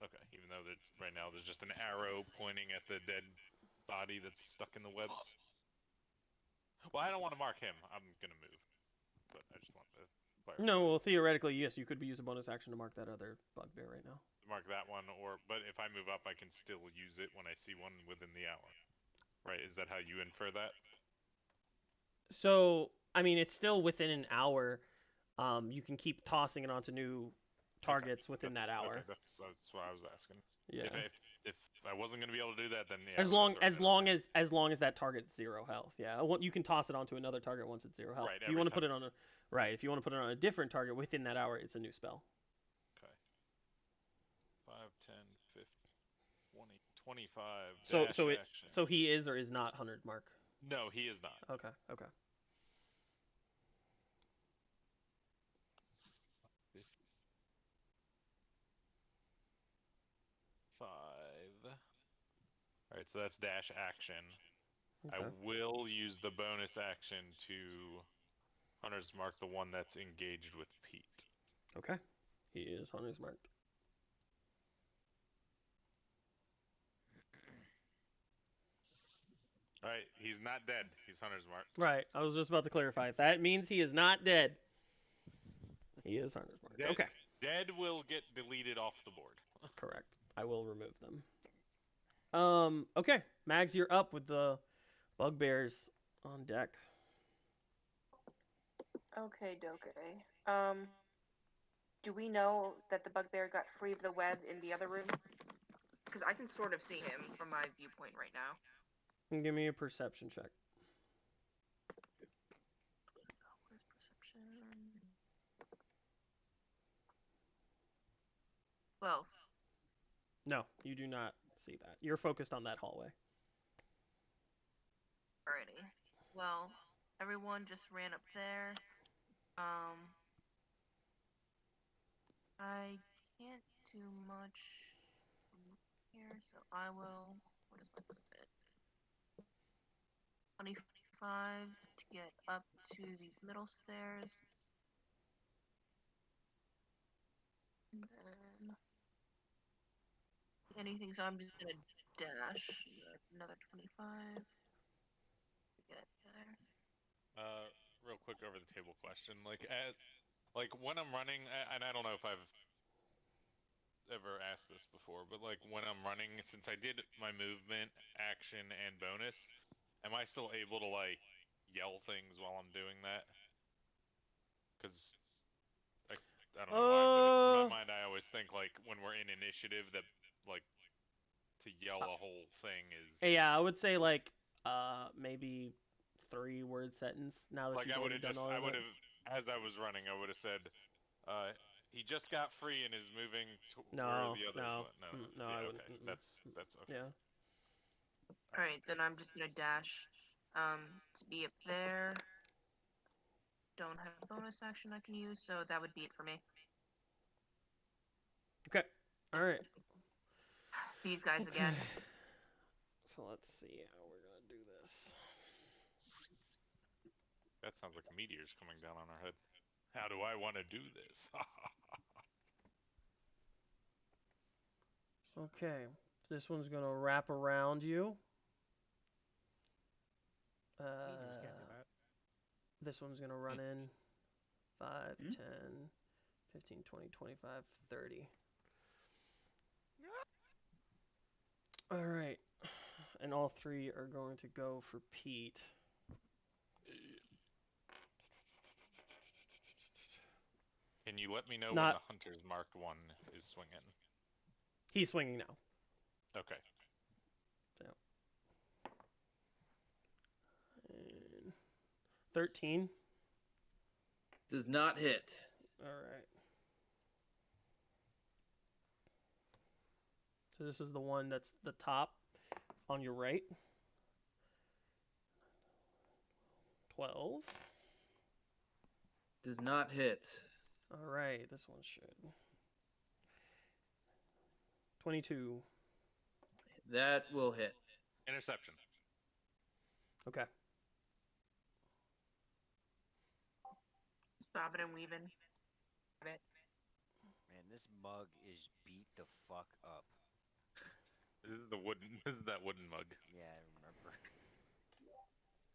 Okay, even though right now there's just an arrow pointing at the dead body that's stuck in the webs. Well, I don't want to mark him. I'm gonna move, but I just want to clarify. No, well, theoretically, yes, you could use a bonus action to mark that other bugbear right now. Mark that one, but if I move up, I can still use it when I see one within the hour. Right? Is that how you infer that? So, I mean, it's still within an hour. You can keep tossing it onto new targets within that hour. Okay, that's what I was asking. Yeah. If I wasn't gonna be able to do that, then yeah. As long as that target's 0 health, yeah. You can toss it onto another target once it's 0 health. Right. If you want to put it on if you want to put it on a different target within that hour, it's a new spell. Okay. 5, 10, 15, 20, 25. So he is or is not hunted mark. No, he is not. Okay. 5. Alright, so that's dash action. Okay. I will use the bonus action to Hunter's Mark the one that's engaged with Pete. Okay. He is Hunter's marked. All right, he's not dead. He's hunter's marked. Right. I was just about to clarify. That means he is not dead. He is hunter's marked. Dead, Okay. Dead will get deleted off the board. Correct. I will remove them. Okay. Mags, you're up with the bugbears on deck. Okay, doke. Do we know that the bugbear got free of the web in the other room? Because I can sort of see him from my viewpoint right now. Give me a perception check. Where's perception? 12. No, you do not see that. You're focused on that hallway. Alrighty. Well, everyone just ran up there. I can't do much from here, so I will. What is my movement? 25 to get up to these middle stairs. And then anything, so I'm just gonna dash another 25 to get there. Real quick over the table question. Like when I'm running, and I don't know if I've ever asked this before, but like when I'm running, since I did my movement, action, and bonus, am I still able to like yell things while I'm doing that? Because I don't know why, but in my mind I always think like when we're in initiative that like to yell a whole thing is Yeah, I would say like maybe 3-word sentence now that like you've already done all I of would it. have as I was running I would have said he just got free and is moving to where No, the others no, went. No. no, Yeah, I okay. wouldn't. That's okay. Yeah. Alright, then I'm just gonna dash to be up there. Don't have a bonus action I can use, so that would be it for me. Okay. All right. These guys Okay. again. So let's see how we're gonna do this. That sounds like a meteor's coming down on our head. How do I want to do this? Okay. This one's gonna wrap around you. Meteors can't do that. This one's gonna run in 5, Hmm? 10, 15, 20, 25, 30. All right. And all 3 are going to go for Pete. Can you let me know when Not- the hunter's marked one is swinging? He's swinging now. Okay. So. And 13. Does not hit. All right. So this is the one that's the top on your right. 12. Does not hit. All right, this one should. 22. That will hit. Interception. Okay. Bobbing and weaving. Man, this mug is beat the fuck up. This is the wooden. This is that wooden mug. Yeah, I remember.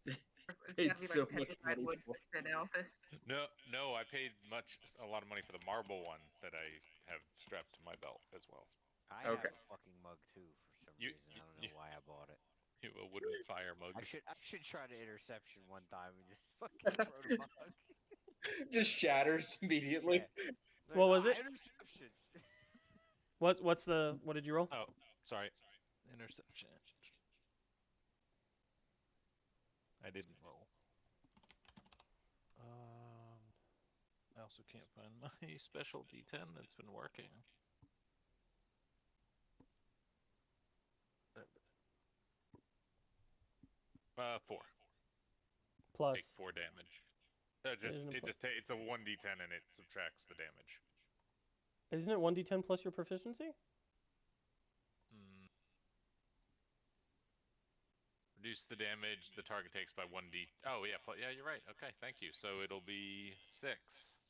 It's Paid gotta be so like much petrified money wood for. for the office. No, I paid a lot of money for the marble one that I have strapped to my belt as well. I Okay. have a fucking mug too for some reason. I don't know why I bought it. A wooden fire mug. I should try the interception one time and just fucking throw the mug. Just shatters immediately. Yeah. Like, What was it? Interception. What did you roll? Oh, sorry. Interception. I didn't roll. I also can't find my special D10 that's been working. 4. Plus. Take 4 damage. It's a 1d10 and it subtracts the damage. Isn't it 1d10 plus your proficiency? Reduce the damage the target takes by 1d. Oh yeah, yeah, you're right. Okay, thank you. So it'll be 6.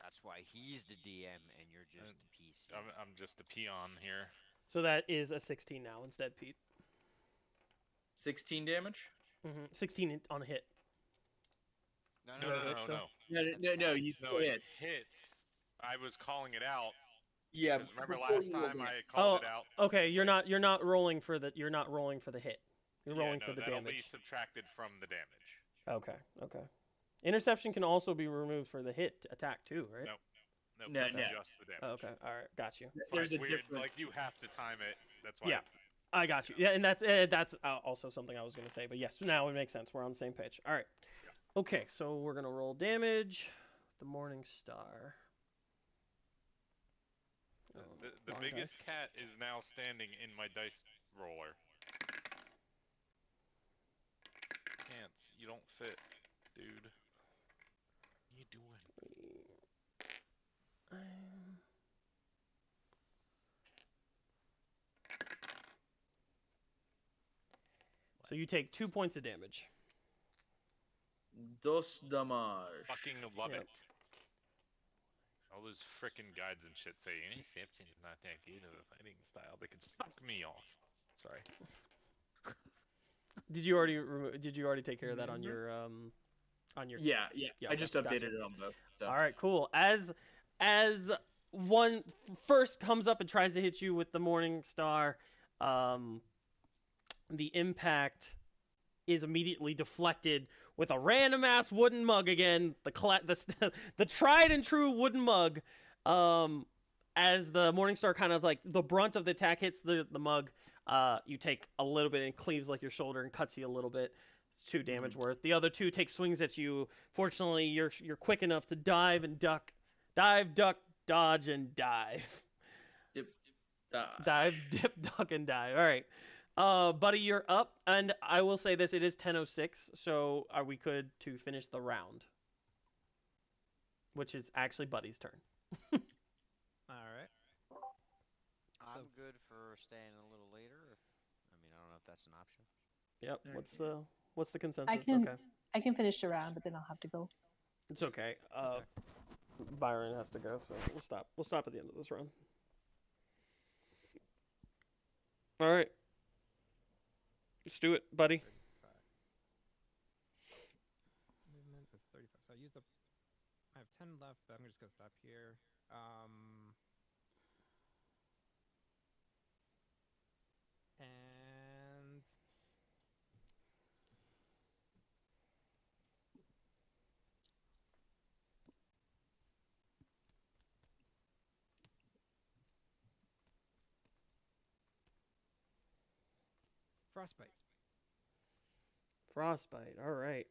That's why he's the DM and you're just the PC. I'm just a peon here. So that is a 16 now instead, Pete. 16 damage? 16 on a hit. No, Is no, that a no, hit no, still? no. No, he's No, still it hit. hits. I was calling it out. Yeah, Because remember before last you rolled time it. I called Oh, it out? okay. and, You're like, not rolling for the hit. You're Yeah, rolling no, for the that'll be damage. subtracted from the damage. Okay. Interception can also be removed for the hit attack too, right? Nope. Nope, No, it's no. just the damage. Okay. All right. Got you. There's But a weird, difference. like you have to time it. That's why. Yeah. I got you. Yeah, and that's also something I was gonna say. But yes, now it makes sense. We're on the same page. All right. Yeah. Okay, so we're gonna roll damage. The Morning Star. The Wrong biggest dice. cat is now standing in my dice roller. Pants, you don't fit, dude. What are you doing? So you take 2 points of damage. Dos damage. Fucking love Yep. it. All those frickin' guides and shit say interception is not that good of a fighting style. They can fuck me off. Sorry. Did you already take care of that on your Yeah. Yeah, I okay, just updated gotcha. it on both. So. All right, cool. As one first comes up and tries to hit you with the Morning Star, the impact is immediately deflected with a random ass wooden mug again, the tried and true wooden mug. As the Morning Star kind of like the brunt of the attack hits the mug, you take a little bit and cleaves like your shoulder and cuts you a little bit. It's 2 damage worth. The other 2 take swings at you. Fortunately, you're quick enough to dive and duck, dodge, and dive. Dip, dodge. Dive, dip, duck, and dive. All right. Buddy, you're up, and I will say this: it is 10:06, so we could to finish the round, which is actually Buddy's turn. All right. I'm good for staying a little later. I mean, I don't know if that's an option. Yep. Okay. What's the consensus? I Okay. can finish the round, but then I'll have to go. It's okay. Okay. Byron has to go, so we'll stop. We'll stop at the end of this round. All right. Let's do it, buddy. 35. Movement is 35. So I have 10 left, but I'm just gonna stop here. And frostbite. Frostbite. All right.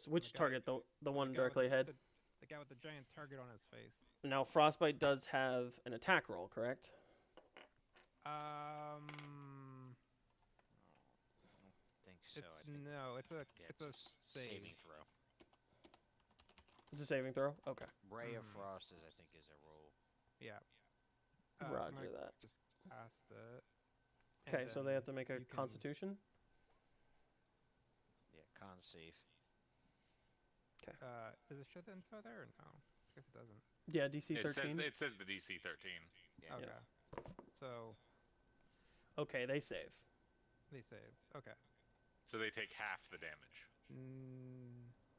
Which guy- target? The one guy with directly ahead. The guy with the giant target on his face. Now, Frostbite does have an attack roll, correct? I don't think so. It's I think no. It's a yeah, it's a save. saving throw. It's a saving throw. Okay. Ray of Frost is, I think, is a roll. Yeah. Roger so I'm gonna that. Just cast it. Okay, and so they then have to make a you can- Constitution. Yeah, con save. Does it show the info there or no? I guess it doesn't. Yeah, DC 13. It says the DC 13. Yeah. Okay. So Okay, they save. they save. Okay. So they take half the damage.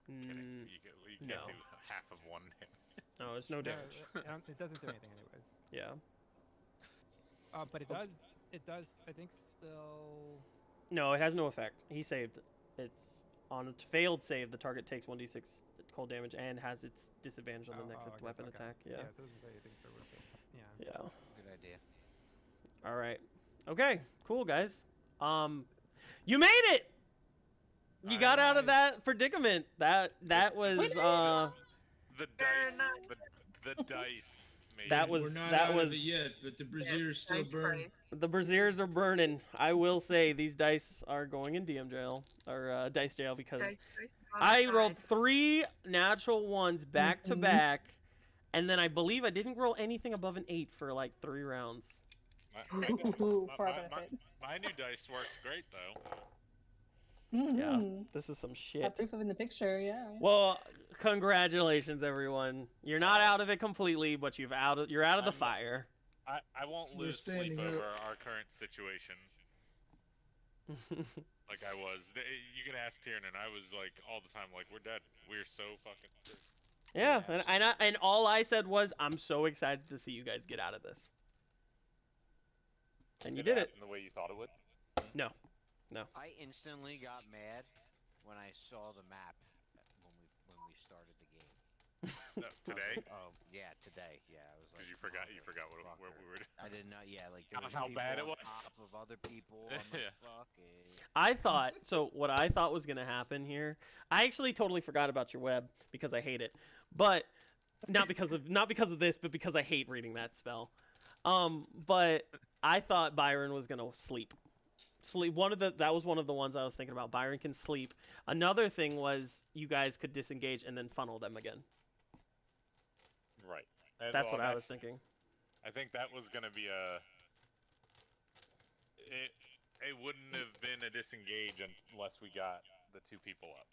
Kidding. You can't no. do half of one damage. No, it's no damage. It doesn't do anything anyways. Yeah. But it does. It does. I think still. No, it has no effect. He saved. It's on a failed save. The target takes 1d6 cold damage and has its disadvantage on the next I guess, weapon okay. attack. Yeah. Yeah. So it doesn't say anything for with it. Yeah. Yeah. Good idea. All right. Okay. Cool, guys. You made it. You got out of that predicament. That was The dice. The dice. Made That it. was- We're not that out was- of it yet, but the braziers still Nice burn. try. the braziers are burning. I will say these dice are going in DM jail or dice jail because Dice I on rolled side. 3 natural ones back to back, and then I believe I didn't roll anything above an 8 for like 3 rounds. Ooh, for our benefit. My new dice worked great though. Yeah, Mhm. this is some Have shit. proof of in the picture, yeah. Well, congratulations, everyone. You're not out of it completely, but you're out of the I'm- fire. I won't They're lose sleep standing over up. our current situation. Like I was. You can ask Tiernan. I was like all the time, like we're dead. We're so fucking screwed. Yeah, absolutely. and all I said was, I'm so excited to see you guys get out of this. And you Did it did it. happen the way you thought it would? No, no. I instantly got mad when I saw the map when we started the game. No, I was today? like, oh yeah, today. Yeah, I was like, Because you forgot what we were doing. I did not. Yeah, like there was How people bad it on was. top of other people. I'm like, Yeah. fuck it. I thought so. What I thought was gonna happen here, I actually totally forgot about your web because I hate it, but not because of this, but because I hate reading that spell. But I thought Byron was gonna sleep. Sleep. That was one of the ones I was thinking about. Byron can sleep. Another thing was you guys could disengage and then funnel them again. Right. That's what I was thinking. I think that was gonna be a. It wouldn't have been a disengage unless we got the two people up.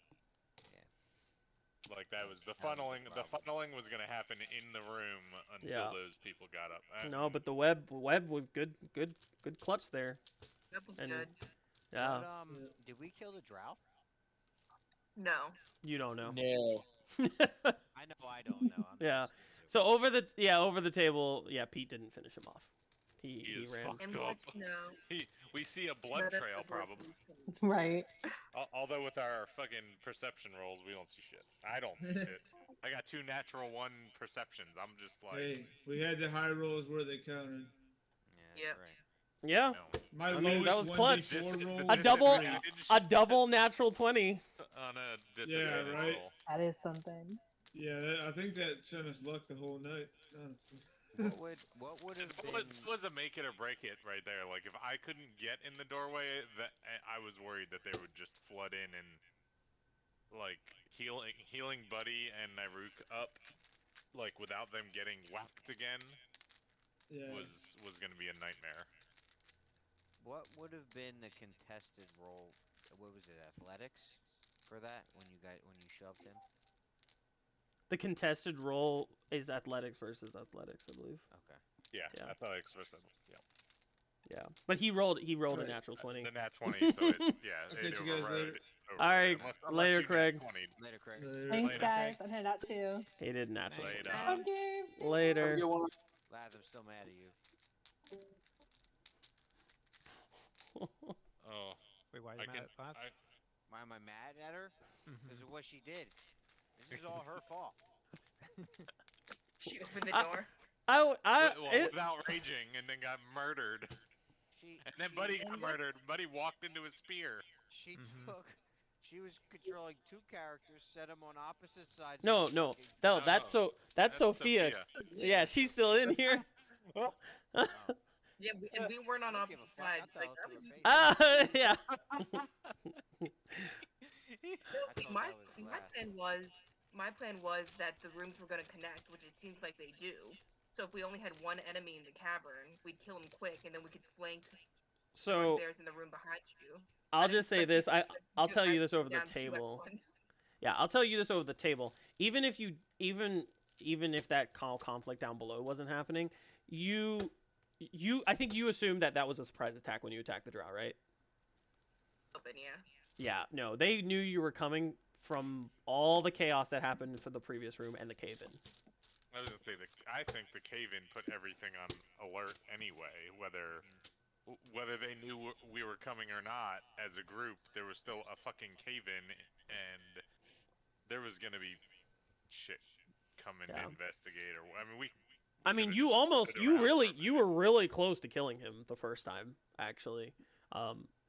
Yeah. Like that was the That was the funneling. The problem. funneling was gonna happen in the room until Yeah. those people got up. No, but the web was good clutch there. That was And good. yeah, What did we kill the drow? No. you don't know. No. I know I don't know. I'm Yeah. just assuming. So over the table, yeah, Pete didn't finish him off. He is ran. fucked And up. no. We see a blood That's trail the worst probably. we can- Right. Although with our fucking perception rolls, we don't see shit. I don't see shit. I got 2 natural 1 perceptions. I'm just like, Hey, we had the high rolls where they counted. Yeah, Yep. right. Yeah. no. My I mean, that was lowest clutch. 1d4 roll A was double- 3. A double natural 20. On a disadvantage right. roll. That is something. Yeah, I think that sent us luck the whole night, honestly. What would have That been? was a make it or break it right there. Like if I couldn't get in the doorway, that I was worried that they would just flood in and like healing Buddy and Nairuk up, like without them getting whacked again, Yeah. was gonna be a nightmare. What would have been the contested role? What was it? Athletics for that when you shoved him? The contested roll is athletics versus athletics, I believe. Okay. Yeah, Yeah. athletics versus yeah. Yeah. But he rolled a Alright. natural 20. The nat 20, so it, yeah, I'll it catch you guys overrode. later. Alright, Unless later, you nat Craig. 20'd. Later, Craig. Thanks, Later. guys. I'm headed out too. He did natural. Later. Fun games. Later. Have a good one. Lads, I'm still mad at you. Oh, Wait, why are I you can. mad at Beth? Why am I mad at her? Mhm. Because of what she did. This is all her fault. She opened the I- door. without raging, and then got murdered. And then Buddy got murdered. Buddy walked into his spear. She Mhm. took. She was controlling 2 characters, set them on opposite sides. No, of the no. fucking- No, that's Sophia. Yeah, she's still in here. Oh. Yeah, and we weren't on I don't give opposite a fuck. I'll sides. tell Like, it that to her was face. Yeah. No, I see, thought my that was my last. plan was that the rooms were gonna connect, which it seems like they do. So if we only had one enemy in the cavern, we'd kill him quick, and then we could flank So bears in the room behind you. I'll just say this. I'll tell you I this over the down 2 at table. once. Yeah, I'll tell you this over the table. Even if that conflict down below wasn't happening, I think you assumed that was a surprise attack when you attacked the drow, right? Open, yeah. Yeah, no, they knew you were coming from all the chaos that happened for the previous room and the cave-in. I was gonna say I think the cave-in put everything on alert anyway. Whether they knew we were coming or not, as a group, there was still a fucking cave-in, and there was gonna be shit coming to Yeah. investigate. Or I mean, we I mean, could've you just almost, stood around for a minute. you were really close to killing him the first time, actually.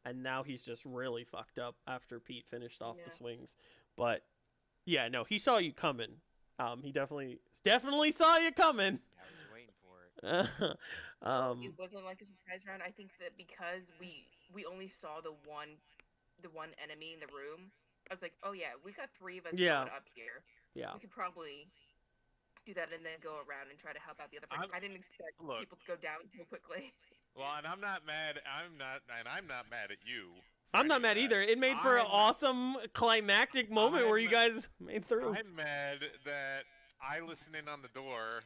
And now he's just really fucked up after Pete finished off the Yeah. swings. But yeah, no, he saw you coming. He definitely saw you coming. I was waiting for it. It wasn't like a surprise round. I think that because we only saw the one enemy in the room, I was like, oh yeah, we got 3 of us Yeah. going up here. Yeah. We could probably do that and then go around and try to help out the other person. I didn't expect people to go down so quickly. Well, and I'm not mad. I'm not mad at you. I'm not mad either. It made for an awesome climactic moment where you guys made through. I'm mad that I listened in on the door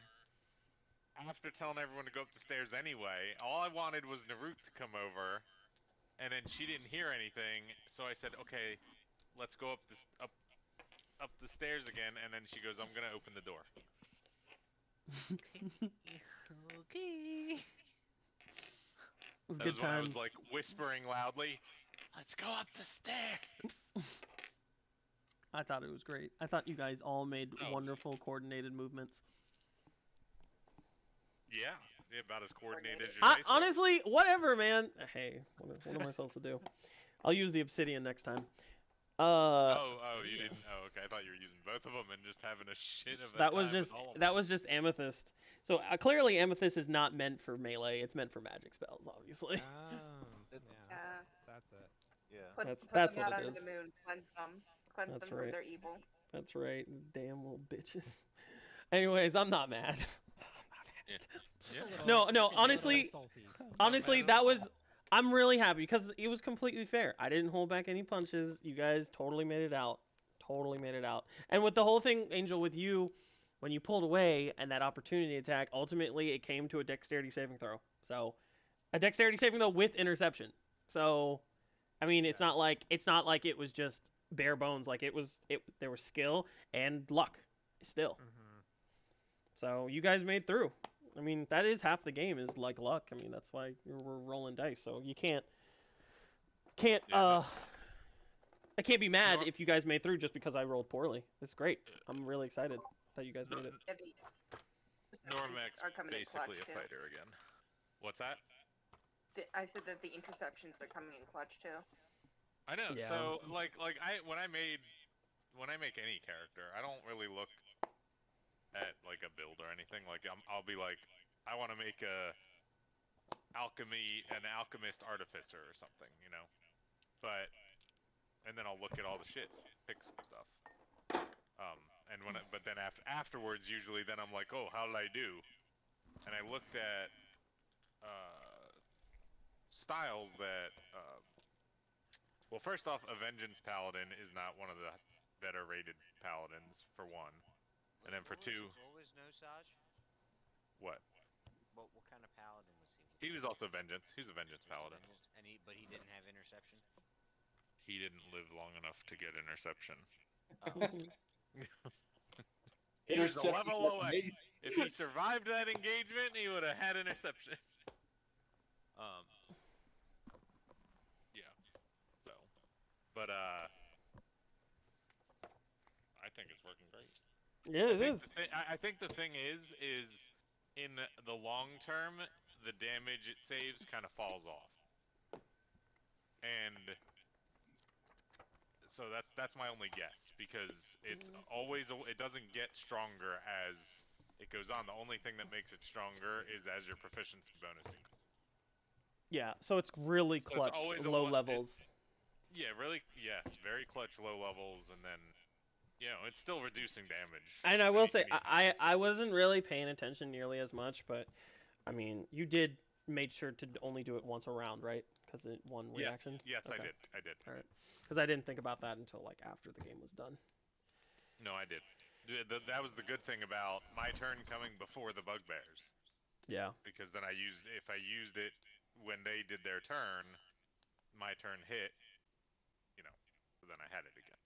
after telling everyone to go up the stairs anyway. All I wanted was Nairuk to come over and then she didn't hear anything. So I said, "Okay, let's go up up the stairs again." And then she goes, "I'm gonna open the door." Okay. It was That good was when I times. was like whispering loudly, "Let's go up the stairs." I thought it was great. I thought you guys all made Oh. wonderful coordinated movements. Yeah, about as coordinated as your dice. Honestly, whatever, man. Hey, what am I supposed to do? I'll use the obsidian next time. Oh, you didn't. Oh, okay. I thought you were using both of them and just having a shit of a that time was just with all of them. that was just amethyst. So clearly, amethyst is not meant for melee. It's meant for magic spells, obviously. Yeah, that's it. Yeah. Put That's them what out it under is. the moon. Cleanse That's them right. from their evil. That's right. Damn little bitches. Anyways, I'm not mad. Yeah. No. Honestly, that was. I'm really happy because it was completely fair. I didn't hold back any punches. You guys totally made it out. Totally made it out. And with the whole thing, Angel, with you, when you pulled away and that opportunity attack, ultimately it came to a dexterity saving throw. So, a dexterity saving throw with interception. So, I mean, it's not like it was just bare bones. Like there was skill and luck still. Mm-hmm. So you guys made through. I mean, that is half the game is like luck. I mean, that's why we're rolling dice. So you can't I can't be mad if you guys made through just because I rolled poorly. It's great. I'm really excited that you guys made it. Normac's are coming in basically clutch, a too. fighter again. What's that? I said that the interceptions are coming in clutch too. I know. Yeah. So like when I make any character, I don't really look at like a build or anything. Like I'll be like, I want to make an alchemist artificer or something, you know. And then I'll look at all the shit, pick some stuff. But then afterwards, usually, then I'm like, oh, how did I do? And I looked at styles that. Well, first off, a Vengeance Paladin is not one of the better rated paladins, for one. And then for two. What was Nosage? What? What kind of paladin was he? He was also Vengeance. He was a Vengeance Paladin. But he didn't have interception? He didn't live long enough to get interception. Oh. He was a level away. If he survived that engagement, he would have had interception. Yeah. So, but I think it's working great. Yeah, it is. I think the thing is in the long term, the damage it saves kind of falls off, and so that's my only guess because it doesn't get stronger as it goes on. The only thing that makes it stronger is as your proficiency bonus increases. Yeah, so it's really clutch, low levels. Yeah, really. Yes, very clutch low levels, and then it's still reducing damage. And I will say, I wasn't really paying attention nearly as much, but I mean, you made sure to only do it once a round, right? Because it one reaction. Yes, okay. I did. All right. Because I didn't think about that until like after the game was done. No, I did. That was the good thing about my turn coming before the bugbears. Yeah. Because then if I used it when they did their turn, my turn hit, so then I had it again.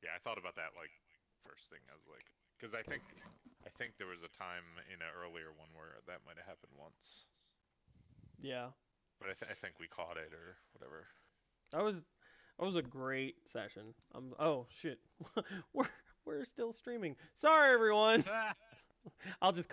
Yeah, I thought about that like first thing. I was like, because I think there was a time in an earlier one where that might have happened once. Yeah. But I think we caught it or whatever. That was a great session. Oh shit, we're still streaming. Sorry everyone. I'll just